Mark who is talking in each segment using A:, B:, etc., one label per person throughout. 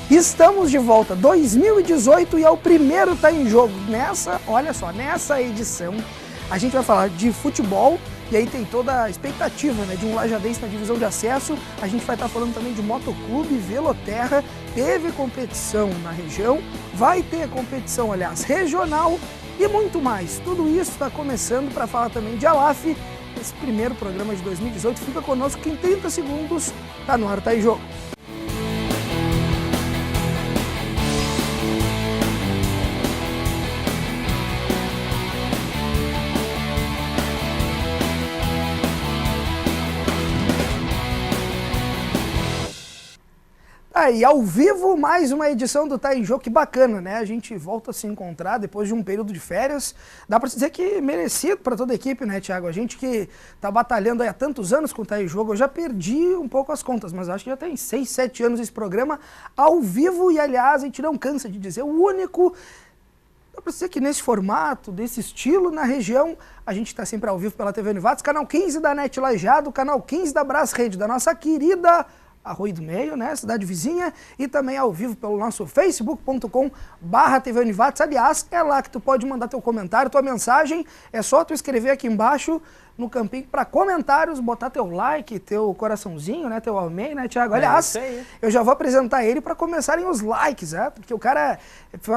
A: Estamos de volta, 2018, e é o primeiro Tá em Jogo. Olha só, nessa edição a gente vai falar de futebol, e aí tem toda a expectativa, né, de um lajadense na divisão de acesso. A gente vai estar falando também de motoclube, veloterra, teve competição na região, vai ter competição, aliás, regional e muito mais. Tudo isso está começando para falar também de Alaf, esse primeiro programa de 2018. Fica conosco que em 30 segundos tá no ar Tá em Jogo. E ao vivo, mais uma edição do Tá em Jogo. Que bacana, né? A gente volta a se encontrar depois de um período de férias. Dá pra dizer que merecido para toda a equipe, né, Thiago? A gente que tá batalhando aí há tantos anos com o Tá em Jogo, eu já perdi um pouco as contas, mas acho que já tem 6, 7 anos esse programa ao vivo. E, aliás, a gente não cansa de dizer, o único... Dá pra dizer que nesse formato, desse estilo, na região, a gente tá sempre ao vivo pela TV Univates, canal 15 da NET Lajeado, canal 15 da Brás Rede, da nossa querida Arroio do Meio, né, cidade vizinha, e também ao vivo pelo nosso facebook.com/TV Univates. Aliás, é lá que tu pode mandar teu comentário, tua mensagem, é só tu escrever aqui embaixo no campinho para comentários, botar teu like, teu coraçãozinho, né, teu amém, né, Thiago? Aliás, eu já vou apresentar ele para começarem os likes, né, porque o cara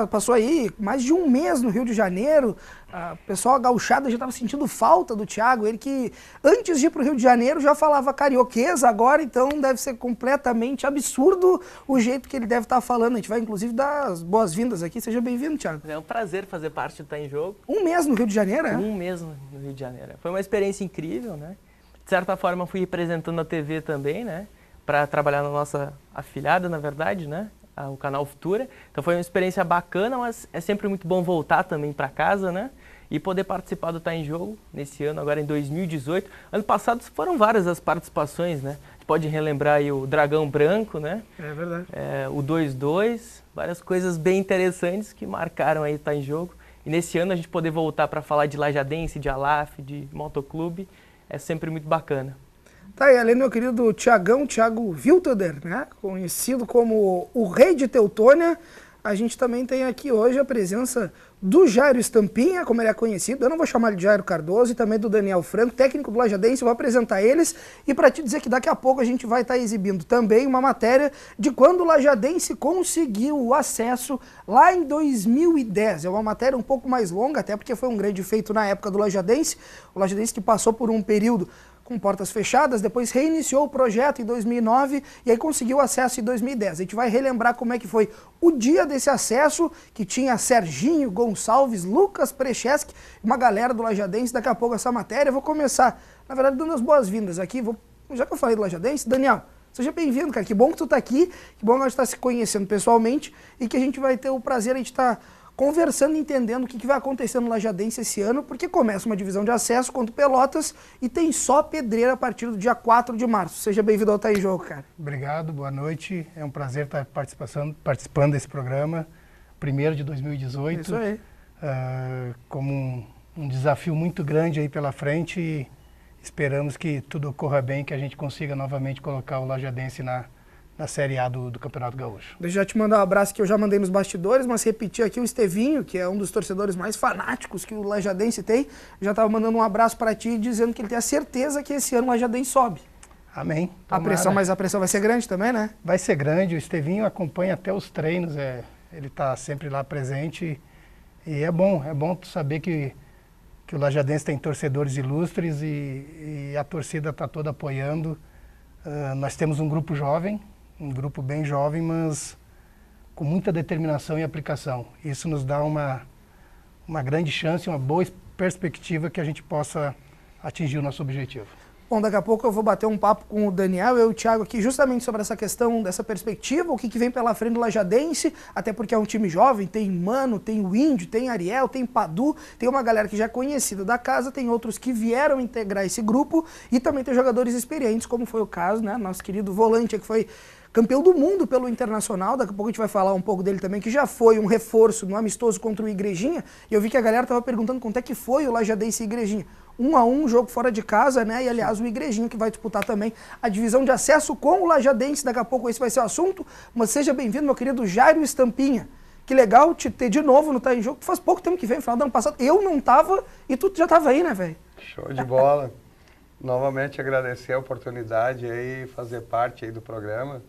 A: passou aí mais de um mês no Rio de Janeiro, o pessoal gauchada já estava sentindo falta do Thiago, ele que antes de ir para o Rio de Janeiro já falava carioquês, agora então deve ser completamente absurdo o jeito que ele deve estar falando. A gente vai inclusive dar as boas-vindas aqui, seja bem-vindo, Thiago.
B: É um prazer fazer parte do Tá em Jogo.
A: Um mês no Rio de Janeiro, né?
B: Um mês no Rio de Janeiro. Foi uma experiência incrível, né? De certa forma fui representando a TV também, né? Para trabalhar na nossa afiliada, na verdade, né? O canal Futura. Então foi uma experiência bacana, mas é sempre muito bom voltar também para casa, né? E poder participar do Tá em Jogo nesse ano, agora em 2018. Ano passado foram várias as participações, né? A gente pode relembrar aí o Dragão Branco, né?
A: É verdade.
B: O 2-2, várias coisas bem interessantes que marcaram aí o Tá em Jogo. E nesse ano a gente poder voltar para falar de lajadense, de Alaf, de motoclube, é sempre muito bacana.
A: Tá aí, além do meu querido Thiago Wilteder, né? Conhecido como o Rei de Teutônia, a gente também tem aqui hoje a presença do Jairo Estampinha, como ele é conhecido. Eu não vou chamar ele de Jairo Cardoso, e também do Daniel Franco, técnico do Lajadense. Eu vou apresentar eles e para te dizer que daqui a pouco a gente vai estar exibindo também uma matéria de quando o Lajadense conseguiu o acesso lá em 2010. É uma matéria um pouco mais longa, até porque foi um grande feito na época do Lajadense. O Lajadense que passou por um período com portas fechadas, depois reiniciou o projeto em 2009 e aí conseguiu acesso em 2010. A gente vai relembrar como é que foi o dia desse acesso, que tinha Serginho Gonçalves, Lucas Precheski, uma galera do Lajadense. Daqui a pouco essa matéria. Eu vou começar, na verdade, dando as boas-vindas aqui. Já que eu falei do Lajadense, Daniel, seja bem-vindo, cara. Que bom que tu tá aqui, que bom que a gente tá se conhecendo pessoalmente e que a gente vai ter o prazer de estar conversando, entendendo o que vai acontecer no Lajadense esse ano, porque começa uma divisão de acesso contra o Pelotas e tem só pedreira a partir do dia 4 de março. Seja bem-vindo ao Tá em Jogo, cara.
C: Obrigado, boa noite. É um prazer estar participando desse programa, primeiro de 2018.
A: Isso aí.
C: Como um desafio muito grande aí pela frente, e esperamos que tudo corra bem, que a gente consiga novamente colocar o Lajadense na Série A do Campeonato Gaúcho.
A: Deixa eu já te mandar um abraço que eu já mandei nos bastidores, mas repetir aqui o Estevinho, que é um dos torcedores mais fanáticos que o Lajadense tem, já estava mandando um abraço para ti, dizendo que ele tem a certeza que esse ano o Lajadense sobe.
C: Amém.
A: Mas a pressão vai ser grande também, né?
C: Vai ser grande, o Estevinho acompanha até os treinos, ele está sempre lá presente, e é bom tu saber que o Lajadense tem torcedores ilustres e a torcida está toda apoiando. Nós temos um grupo jovem, um grupo bem jovem, mas com muita determinação e aplicação. Isso nos dá uma grande chance, uma boa perspectiva que a gente possa atingir o nosso objetivo.
A: Bom, daqui a pouco eu vou bater um papo com o Daniel e o Thiago aqui justamente sobre essa questão dessa perspectiva, o que vem pela frente do Lajadense, até porque é um time jovem, tem Mano, tem o Índio, tem Ariel, tem Padu, tem uma galera que já é conhecida da casa, tem outros que vieram integrar esse grupo e também tem jogadores experientes, como foi o caso, né, nosso querido volante que foi campeão do mundo pelo Internacional, daqui a pouco a gente vai falar um pouco dele também, que já foi um reforço no amistoso contra o Igrejinha, e eu vi que a galera estava perguntando quanto é que foi o Lajadense e Igrejinha. 1-1, jogo fora de casa, né? E aliás o Igrejinha que vai disputar também a divisão de acesso com o Lajadense, daqui a pouco esse vai ser o assunto, mas seja bem-vindo, meu querido Jairo Estampinha. Que legal te ter de novo no Tá em Jogo, faz pouco tempo que veio, no final do ano passado, eu não tava e tu já tava aí, né, velho?
D: Show de bola. Novamente agradecer a oportunidade aí, fazer parte aí do programa.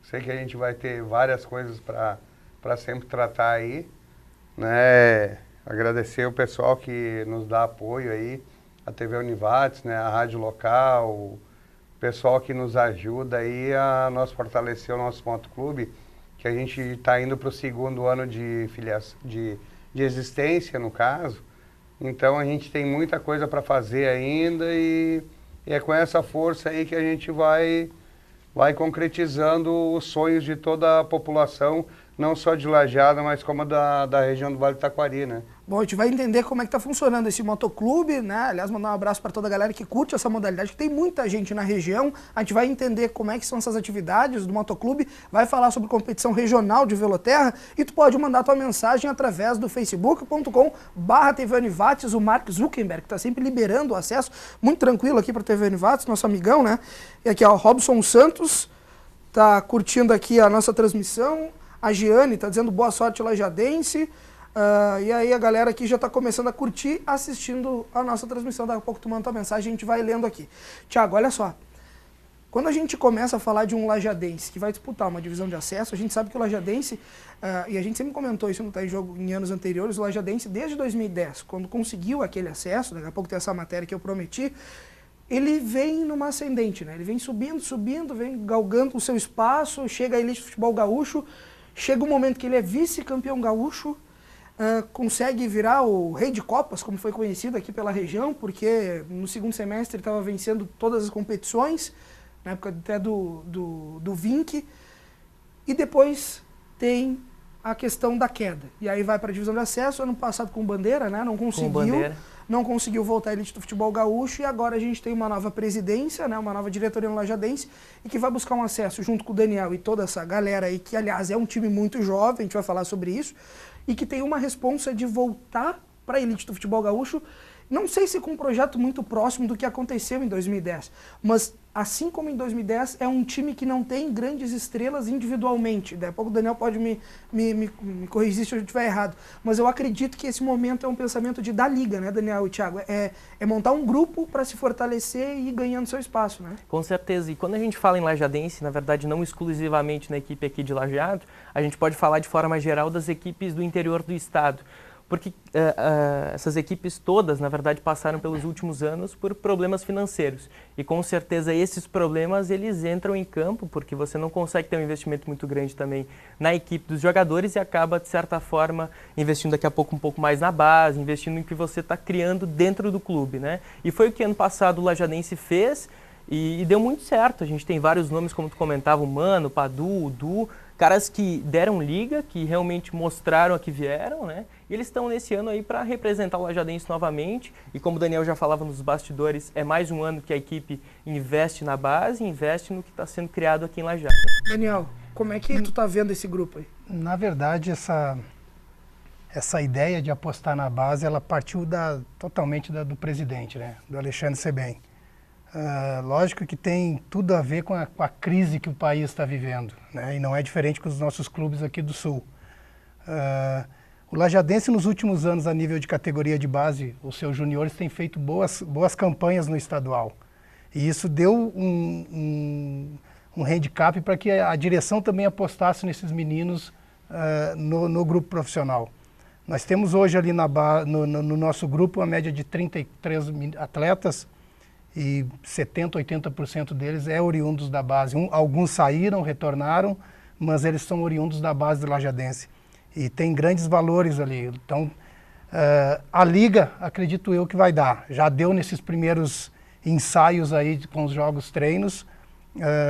D: Sei que a gente vai ter várias coisas para sempre tratar aí, né? Agradecer o pessoal que nos dá apoio aí, a TV Univates, né? A rádio local, o pessoal que nos ajuda aí a nós fortalecer o nosso motoclube, que a gente está indo para o 2º ano de existência, no caso. Então a gente tem muita coisa para fazer ainda e é com essa força aí que a gente vai concretizando os sonhos de toda a população, não só de Lajeado, mas como da região do Vale do Taquari, né?
A: Bom, a gente vai entender como é que tá funcionando esse motoclube, né? Aliás, mandar um abraço para toda a galera que curte essa modalidade, que tem muita gente na região. A gente vai entender como é que são essas atividades do motoclube, vai falar sobre competição regional de Veloterra e tu pode mandar tua mensagem através do facebook.com/TV Univates, o Mark Zuckerberg, que tá sempre liberando o acesso, muito tranquilo aqui para TV Univates, nosso amigão, né? E aqui, ó, Robson Santos tá curtindo aqui a nossa transmissão. A Giane tá dizendo boa sorte Lajadense. E aí a galera aqui já está começando a curtir, assistindo a nossa transmissão. Daqui a pouco tu manda tua mensagem, a gente vai lendo aqui. Tiago, olha só. Quando a gente começa a falar de um Lajadense que vai disputar uma divisão de acesso, a gente sabe que o Lajadense, e a gente sempre comentou isso no Tá em Jogo em anos anteriores, o Lajadense desde 2010, quando conseguiu aquele acesso, daqui a pouco tem essa matéria que eu prometi, ele vem numa ascendente, né? Ele vem subindo, vem galgando o seu espaço, chega a elite do futebol gaúcho, chega um momento que ele é vice-campeão gaúcho, consegue virar o rei de copas, como foi conhecido aqui pela região, porque no 2º semestre ele estava vencendo todas as competições, na época até do Vinck, e depois tem a questão da queda. E aí vai para a divisão de acesso, ano passado com Bandeira, né? Não conseguiu voltar à elite do futebol gaúcho, e agora a gente tem uma nova presidência, né? Uma nova diretoria no Lajadense, e que vai buscar um acesso junto com o Daniel e toda essa galera aí, que aliás é um time muito jovem, a gente vai falar sobre isso, e que tem uma responsa de voltar para a elite do futebol gaúcho, não sei se com um projeto muito próximo do que aconteceu em 2010, mas assim como em 2010, é um time que não tem grandes estrelas individualmente. Daqui a pouco o Daniel pode me corrigir se eu estiver errado, mas eu acredito que esse momento é um pensamento da liga, né, Daniel e Thiago? É montar um grupo para se fortalecer e ir ganhando seu espaço, né?
B: Com certeza, e quando a gente fala em Lajadense, na verdade não exclusivamente na equipe aqui de Lajeado, a gente pode falar de forma geral das equipes do interior do estado. Porque essas equipes todas, na verdade, passaram pelos últimos anos por problemas financeiros. E com certeza esses problemas, eles entram em campo, porque você não consegue ter um investimento muito grande também na equipe dos jogadores e acaba, de certa forma, investindo daqui a pouco um pouco mais na base, investindo em que você está criando dentro do clube, né? E foi o que ano passado o Lajadense fez e deu muito certo. A gente tem vários nomes, como tu comentava, o Mano, o Padu, o Du, caras que deram liga, que realmente mostraram a que vieram, né? E eles estão nesse ano aí para representar o Lajadense novamente. E como o Daniel já falava nos bastidores, é mais um ano que a equipe investe na base, investe no que está sendo criado aqui em Lajeado.
A: Daniel, como é que tu tá vendo esse grupo aí?
C: Na verdade, essa ideia de apostar na base, ela partiu totalmente do presidente, né? Do Alexandre Sebem. Lógico que tem tudo a ver com a crise que o país está vivendo, né? E não é diferente com os nossos clubes aqui do Sul. O Lajadense, nos últimos anos, a nível de categoria de base, os seus juniores têm feito boas campanhas no estadual. E isso deu um handicap para que a direção também apostasse nesses meninos no grupo profissional. Nós temos hoje ali no nosso grupo uma média de 33 atletas, e 70%, 80% deles é oriundos da base. Alguns saíram, retornaram, mas eles são oriundos da base do Lajadense. E tem grandes valores ali. Então, a liga, acredito eu, que vai dar. Já deu nesses primeiros ensaios aí com os jogos treinos.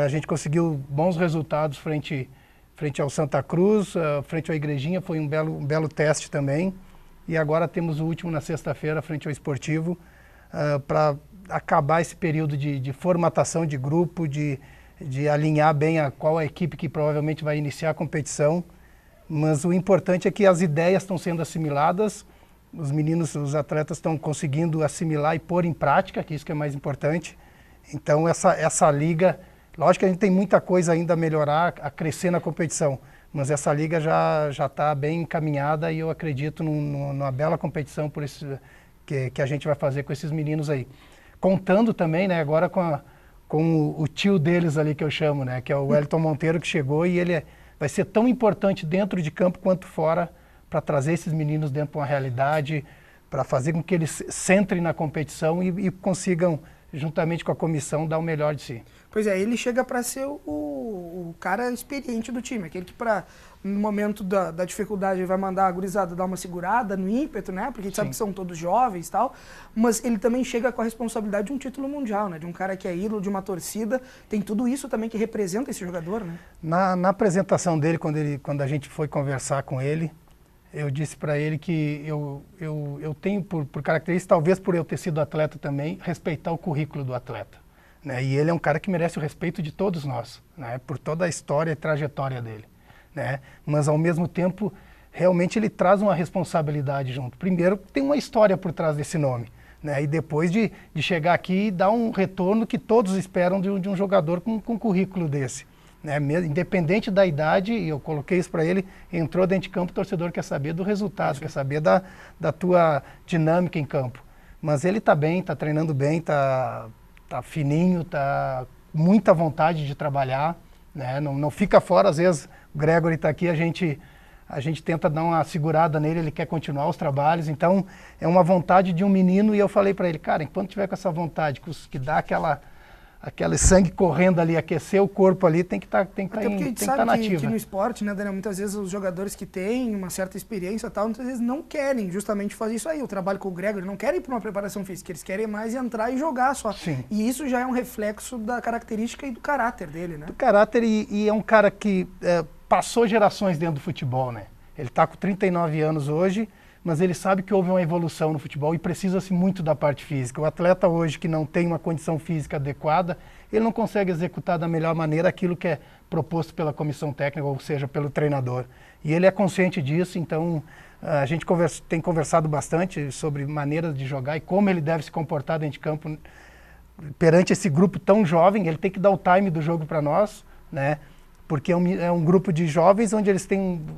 C: A gente conseguiu bons resultados frente ao Santa Cruz, frente ao Igrejinha, foi um belo teste também. E agora temos o último na sexta-feira, frente ao Esportivo, para acabar esse período de formatação de grupo, de alinhar bem qual a equipe que provavelmente vai iniciar a competição. Mas o importante é que as ideias estão sendo assimiladas os meninos, os atletas estão conseguindo assimilar e pôr em prática, que isso que é mais importante. Então essa liga, lógico que a gente tem muita coisa ainda a melhorar, a crescer na competição, mas essa liga já está bem encaminhada e eu acredito numa bela competição por isso que a gente vai fazer com esses meninos aí. Contando também, né, agora com o tio deles ali que eu chamo, né, que é o Wellington Monteiro, que chegou e ele vai ser tão importante dentro de campo quanto fora para trazer esses meninos dentro de uma realidade, para fazer com que eles centrem na competição e consigam, juntamente com a comissão, dar o melhor de si.
A: Pois é, ele chega para ser o cara experiente do time, aquele que no momento da dificuldade vai mandar a gurizada dar uma segurada no ímpeto, né? Porque a gente sabe que são todos jovens e tal, mas ele também chega com a responsabilidade de um título mundial, né? De um cara que é ídolo de uma torcida, tem tudo isso também que representa esse jogador, né?
C: Na apresentação dele, quando a gente foi conversar com ele, eu disse para ele que eu tenho por característica, talvez por eu ter sido atleta também, respeitar o currículo do atleta. Né? E ele é um cara que merece o respeito de todos nós, né? Por toda a história e trajetória dele. Né? Mas, ao mesmo tempo, realmente ele traz uma responsabilidade junto. Primeiro, tem uma história por trás desse nome. Né? E depois de chegar aqui e dar um retorno que todos esperam de um jogador com um currículo desse. Né? Independente da idade, e eu coloquei isso para ele, entrou dentro de campo, o torcedor quer saber do resultado, quer saber da tua dinâmica em campo. Mas ele está bem, está treinando bem, está fininho, está com muita vontade de trabalhar. Né? Não fica fora, às vezes o Gregory está aqui, a gente tenta dar uma segurada nele, ele quer continuar os trabalhos, então é uma vontade de um menino e eu falei para ele, cara, enquanto tiver com essa vontade, que dá aquele sangue correndo ali, aquecer o corpo ali, tem que estar nativo.
A: Que no esporte, né, Daniel, muitas vezes os jogadores que têm uma certa experiência e tal, muitas vezes não querem justamente fazer isso aí. Eu trabalho com o Gregory, não querem ir para uma preparação física, eles querem mais entrar e jogar só.
C: Sim.
A: E isso já é um reflexo da característica e do caráter dele, né?
C: Do caráter e é um cara que passou gerações dentro do futebol, né? Ele está com 39 anos hoje, mas ele sabe que houve uma evolução no futebol e precisa-se muito da parte física. O atleta hoje que não tem uma condição física adequada, ele não consegue executar da melhor maneira aquilo que é proposto pela comissão técnica, ou seja, pelo treinador. E ele é consciente disso, então a gente tem conversado bastante sobre maneiras de jogar e como ele deve se comportar dentro de campo perante esse grupo tão jovem. Ele tem que dar o time do jogo para nós, né? Porque é um grupo de jovens onde eles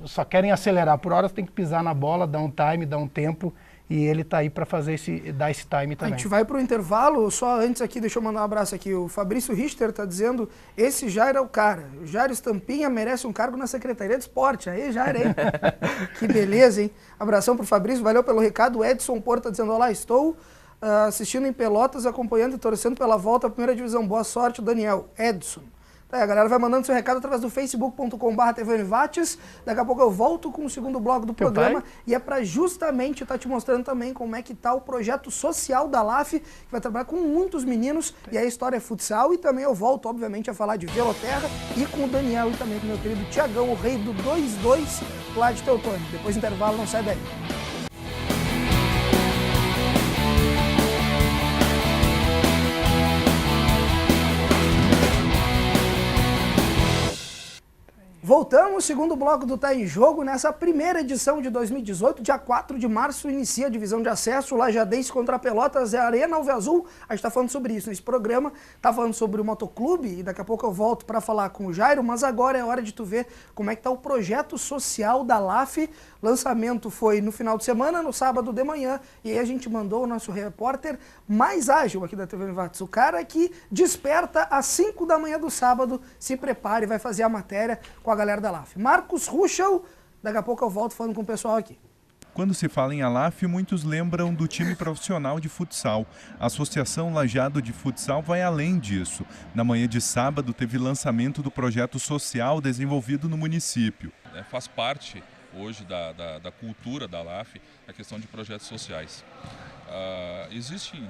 C: só querem acelerar. Por horas tem que pisar na bola, dar um time, dar um tempo, e ele está aí para dar esse time também.
A: A gente vai para o intervalo, só antes aqui, deixa eu mandar um abraço aqui. O Fabrício Richter está dizendo, esse Jair é o cara. O Jair Estampinha merece um cargo na Secretaria de Esporte. Aí, Jair, hein? Que beleza, hein? Abração para o Fabrício, valeu pelo recado. O Edson Porto está dizendo, olá, estou assistindo em Pelotas, acompanhando e torcendo pela volta à primeira divisão. Boa sorte, Daniel. Edson. Tá, a galera vai mandando seu recado através do facebook.com/tvunivates. Daqui a pouco eu volto com o segundo bloco do programa e é para justamente estar te mostrando também como é que tá o projeto social da LAF, que vai trabalhar com muitos meninos e a história é futsal, e também eu volto, obviamente, a falar de Veloterra e com o Daniel e também com o meu querido Tiagão, o rei do 2-2 lá de Teutônio. Depois do intervalo, não sai daí. Voltamos, segundo bloco do Tá em Jogo, nessa primeira edição de 2018, dia 4 de março, inicia a divisão de acesso, Lajadense contra Pelotas, é Arena Alviazul. A gente está falando sobre isso nesse programa, tá falando sobre o motoclube, e daqui a pouco eu volto para falar com o Jairo, mas agora é hora de tu ver como é que tá o projeto social da LAF. Lançamento foi no final de semana, no sábado de manhã, e aí a gente mandou o nosso repórter mais ágil aqui da TV Univates, o cara que desperta às 5 da manhã do sábado, se prepare, vai fazer a matéria com a galera da LAF. Marcos Ruschel, daqui a pouco eu volto falando com o pessoal aqui.
E: Quando se fala em ALAF, muitos lembram do time profissional de futsal. A Associação Lajeado de Futsal vai além disso. Na manhã de sábado teve lançamento do projeto social desenvolvido no município.
F: Faz parte hoje da cultura da ALAF a questão de projetos sociais. Existem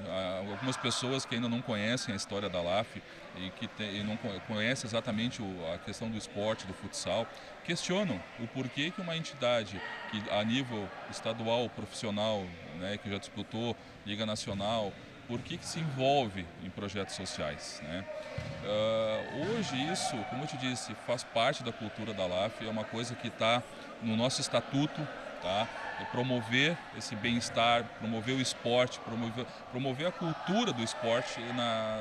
F: algumas pessoas que ainda não conhecem a história da ALAF e não conhecem exatamente a questão do esporte, do futsal, questionam o porquê que uma entidade que a nível estadual, profissional, né, que já disputou Liga Nacional, por que se envolve em projetos sociais, né? Hoje isso, como eu te disse, faz parte da cultura da ALAF, é uma coisa que está no nosso estatuto, tá? E promover esse bem-estar, promover o esporte, promover a cultura do esporte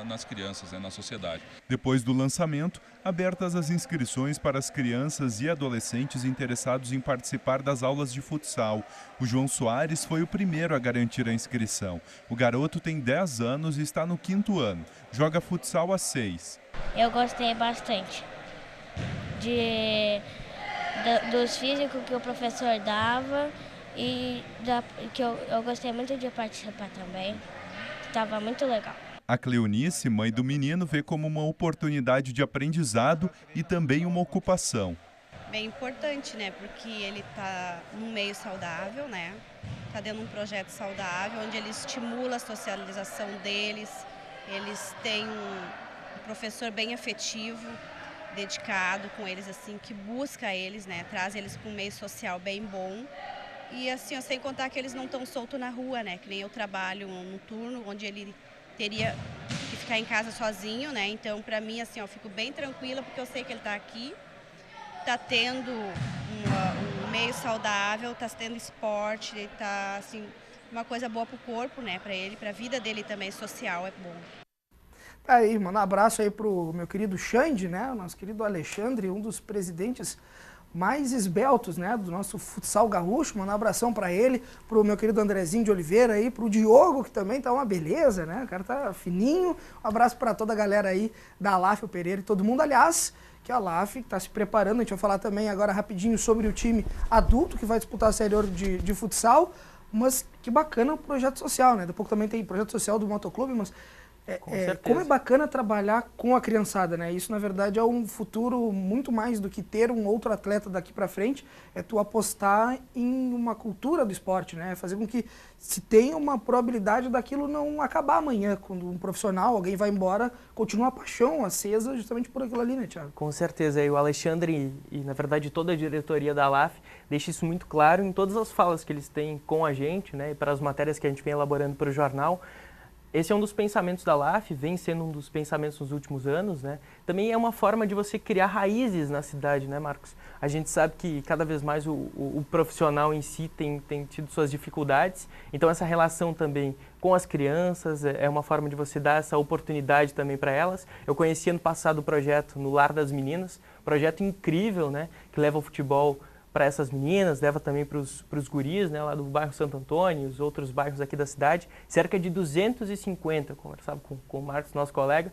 F: nas crianças, né, na sociedade.
E: Depois do lançamento, abertas as inscrições para as crianças e adolescentes interessados em participar das aulas de futsal. O João Soares foi o primeiro a garantir a inscrição. O garoto tem 10 anos e está no 5º ano. Joga futsal há 6.
G: Eu gostei bastante dos físicos que o professor dava e que eu gostei muito de participar também. Estava muito legal.
E: A Cleonice, mãe do menino, vê como uma oportunidade de aprendizado e também uma ocupação.
H: Bem importante, né? Porque ele está num meio saudável, né? Está dentro de um projeto saudável, onde ele estimula a socialização deles. Eles têm um professor bem afetivo, dedicado com eles, assim, que busca eles, né? Traz eles para um meio social bem bom. E assim, eu sem contar que eles não estão soltos na rua, né? Que nem eu trabalho um turno onde ele teria que ficar em casa sozinho, né? Então, para mim, assim, eu fico bem tranquila porque eu sei que ele está aqui, está tendo um meio saudável, está tendo esporte, está assim uma coisa boa para o corpo, né? Para ele, para a vida dele também social é bom.
A: Aí, mano, um abraço aí pro meu querido Xande, né? O nosso querido Alexandre, um dos presidentes mais esbeltos, né, do nosso futsal gaúcho. Manda um abração para ele, pro meu querido Andrezinho de Oliveira aí, pro Diogo, que também tá uma beleza, né? O cara tá fininho. Um abraço para toda a galera aí da LAF, o Pereira e todo mundo. Aliás, que a LAF tá se preparando, a gente vai falar também agora rapidinho sobre o time adulto que vai disputar a Série Ouro de futsal. Mas que bacana o projeto social, né? Daqui a pouco também tem projeto social do Motoclube, mas como é bacana trabalhar com a criançada, né? Isso, na verdade, é um futuro muito mais do que ter um outro atleta daqui para frente. É tu apostar em uma cultura do esporte, né? Fazer com que se tenha uma probabilidade daquilo não acabar amanhã. Quando um profissional, alguém vai embora, continua a paixão acesa justamente por aquilo ali, né, Thiago?
B: Com certeza. E o Alexandre e, na verdade, toda a diretoria da LAF deixa isso muito claro em todas as falas que eles têm com a gente, né? E para as matérias que a gente vem elaborando para o jornal. Esse é um dos pensamentos da LAF, vem sendo um dos pensamentos nos últimos anos, né? Também é uma forma de você criar raízes na cidade, né, Marcos? A gente sabe que cada vez mais o profissional em si tem tido suas dificuldades, então essa relação também com as crianças é uma forma de você dar essa oportunidade também para elas. Eu conheci ano passado o projeto no Lar das Meninas, projeto incrível, né? Que leva o futebol para essas meninas, leva também para os guris, né, lá do bairro Santo Antônio e os outros bairros aqui da cidade. Cerca de 250, conversava com o Marcos, nosso colega,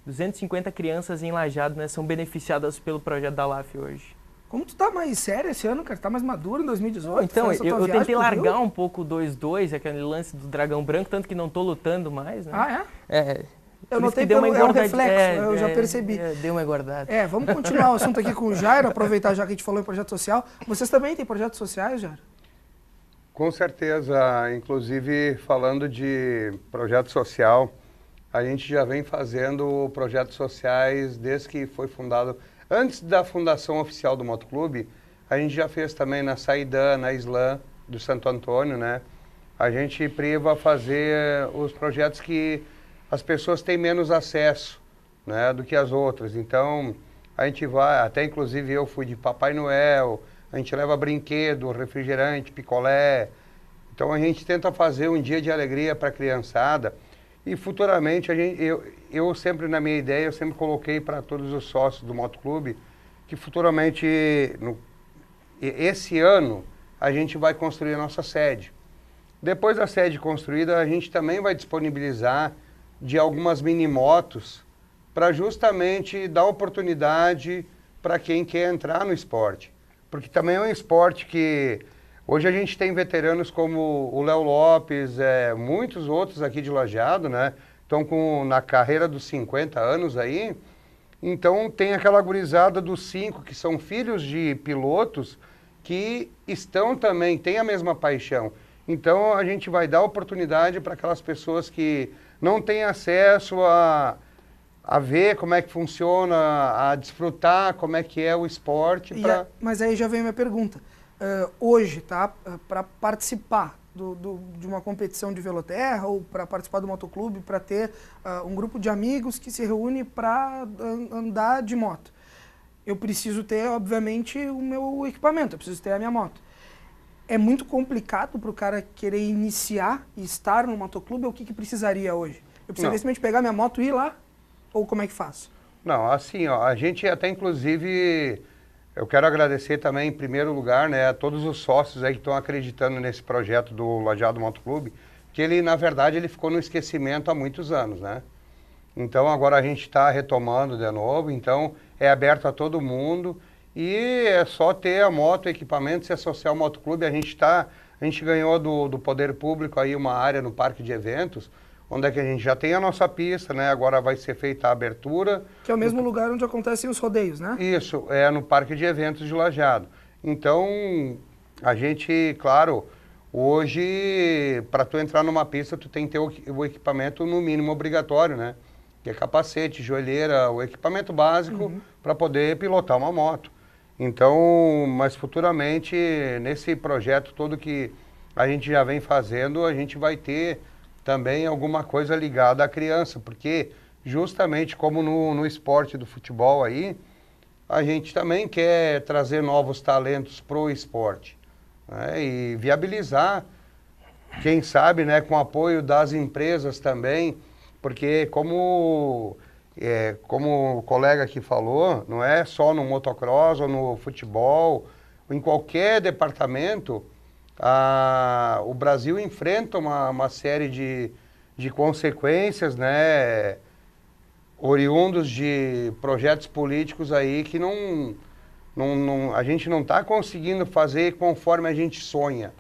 B: 250 crianças em Lajeado, né, são beneficiadas pelo projeto da LAF hoje.
A: Como tu tá mais sério esse ano, cara? Tá mais maduro em 2018?
B: Então, eu tentei largar um pouco o 2-2, aquele lance do dragão branco, tanto que não tô lutando mais, né?
A: Ah,
B: é?
A: Eu notei pelo é um reflexo, eu já percebi.
B: Deu uma engordada.
A: Vamos continuar o assunto aqui com o Jairo, aproveitar já que a gente falou em projeto social. Vocês também têm projetos sociais, Jairo?
D: Com certeza, inclusive falando de projeto social, a gente já vem fazendo projetos sociais desde que foi fundado. Antes da fundação oficial do Motoclube, a gente já fez também na Saidã, na Islã do Santo Antônio, né? A gente priva fazer os projetos que as pessoas têm menos acesso, né, do que as outras. Então, a gente vai, até inclusive eu fui de Papai Noel, a gente leva brinquedo, refrigerante, picolé. Então, a gente tenta fazer um dia de alegria para a criançada. E futuramente, eu sempre, na minha ideia, eu sempre coloquei para todos os sócios do Motoclube, que futuramente, esse ano, a gente vai construir a nossa sede. Depois da sede construída, a gente também vai disponibilizar de algumas mini-motos para justamente dar oportunidade para quem quer entrar no esporte. Porque também é um esporte que hoje a gente tem veteranos como o Léo Lopes, muitos outros aqui de Lajeado, né? Estão na carreira dos 50 anos aí. Então tem aquela gurizada dos 5 que são filhos de pilotos que estão também, têm a mesma paixão. Então a gente vai dar oportunidade para aquelas pessoas que não têm acesso a ver como é que funciona, a desfrutar como é que é o esporte.
A: Mas aí já vem a minha pergunta. Hoje, tá, para participar de uma competição de veloterra ou para participar do motoclube, para ter um grupo de amigos que se reúne para andar de moto, eu preciso ter, obviamente, o meu equipamento, eu preciso ter a minha moto. é muito complicado para o cara querer iniciar e estar no motoclube, ou o que precisaria hoje? Eu precisaria simplesmente pegar minha moto e ir lá? Ou como é que faço?
D: Não, assim, ó, a gente até inclusive, eu quero agradecer também em primeiro lugar, né, a todos os sócios aí que estão acreditando nesse projeto do Lajeado Motoclube, que ele, na verdade, ele ficou no esquecimento há muitos anos, né? Então agora a gente está retomando de novo, então é aberto a todo mundo e é só ter a moto, equipamento, se associar ao motoclube. A gente ganhou do poder público aí uma área no parque de eventos, onde é que a gente já tem a nossa pista, né? Agora vai ser feita a abertura.
A: Que é o mesmo lugar onde acontecem os rodeios, né?
D: Isso, é no parque de eventos de Lajeado. Então, a gente, claro, hoje, para tu entrar numa pista, tu tem que ter o equipamento no mínimo obrigatório, né? Que é capacete, joelheira, o equipamento básico para poder pilotar uma moto. Então, mas futuramente, nesse projeto todo que a gente já vem fazendo, a gente vai ter também alguma coisa ligada à criança, porque justamente como no esporte do futebol aí, a gente também quer trazer novos talentos para o esporte, né? E viabilizar, quem sabe, né, com apoio das empresas também, porque como o colega aqui falou, não é só no motocross ou no futebol, ou em qualquer departamento, o Brasil enfrenta uma série de consequências, né, oriundos de projetos políticos aí que a gente não está conseguindo fazer conforme a gente sonha.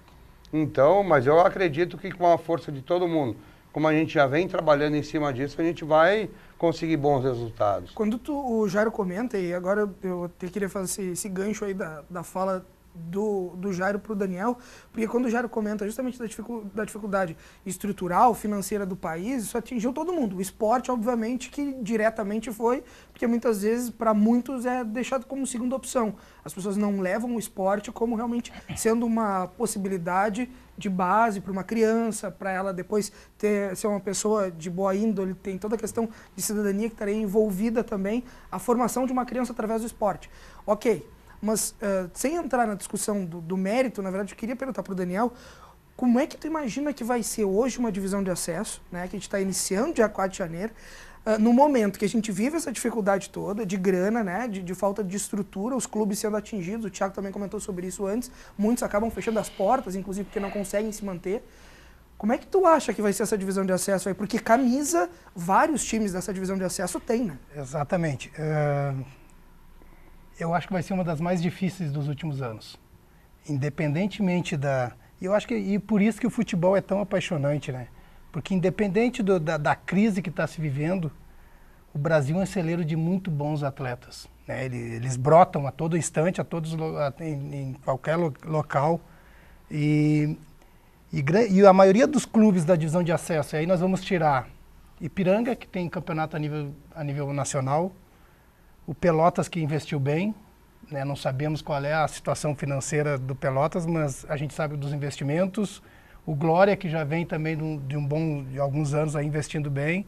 D: Então, mas eu acredito que com a força de todo mundo, como a gente já vem trabalhando em cima disso, a gente vai conseguir bons resultados.
A: Quando o Jairo comenta, e agora eu até queria fazer esse gancho aí da fala do Jairo para o Daniel, porque quando o Jairo comenta justamente da dificuldade estrutural, financeira do país, isso atingiu todo mundo. O esporte, obviamente, que diretamente foi, porque muitas vezes, para muitos, é deixado como segunda opção. As pessoas não levam o esporte como realmente sendo uma possibilidade de base para uma criança, para ela depois ser uma pessoa de boa índole, tem toda a questão de cidadania que estaria envolvida também, a formação de uma criança através do esporte. Ok. Mas, sem entrar na discussão do mérito, na verdade, eu queria perguntar para o Daniel, como é que tu imagina que vai ser hoje uma divisão de acesso, né, que a gente está iniciando dia 4 de janeiro, no momento que a gente vive essa dificuldade toda de grana, né, de falta de estrutura, os clubes sendo atingidos, o Thiago também comentou sobre isso antes, muitos acabam fechando as portas, inclusive porque não conseguem se manter. Como é que tu acha que vai ser essa divisão de acesso aí? Porque camisa, vários times dessa divisão de acesso têm, né?
C: Exatamente. Eu acho que vai ser uma das mais difíceis dos últimos anos. Independentemente eu acho que, e por isso que o futebol é tão apaixonante, né? Porque independente da crise que está se vivendo, o Brasil é um celeiro de muito bons atletas, né? Eles brotam a todo instante, em qualquer local. E a maioria dos clubes da divisão de acesso, aí nós vamos tirar Ipiranga, que tem campeonato a nível nacional, o Pelotas, que investiu bem, né? Não sabemos qual é a situação financeira do Pelotas, mas a gente sabe dos investimentos. O Glória, que já vem também de alguns anos aí investindo bem.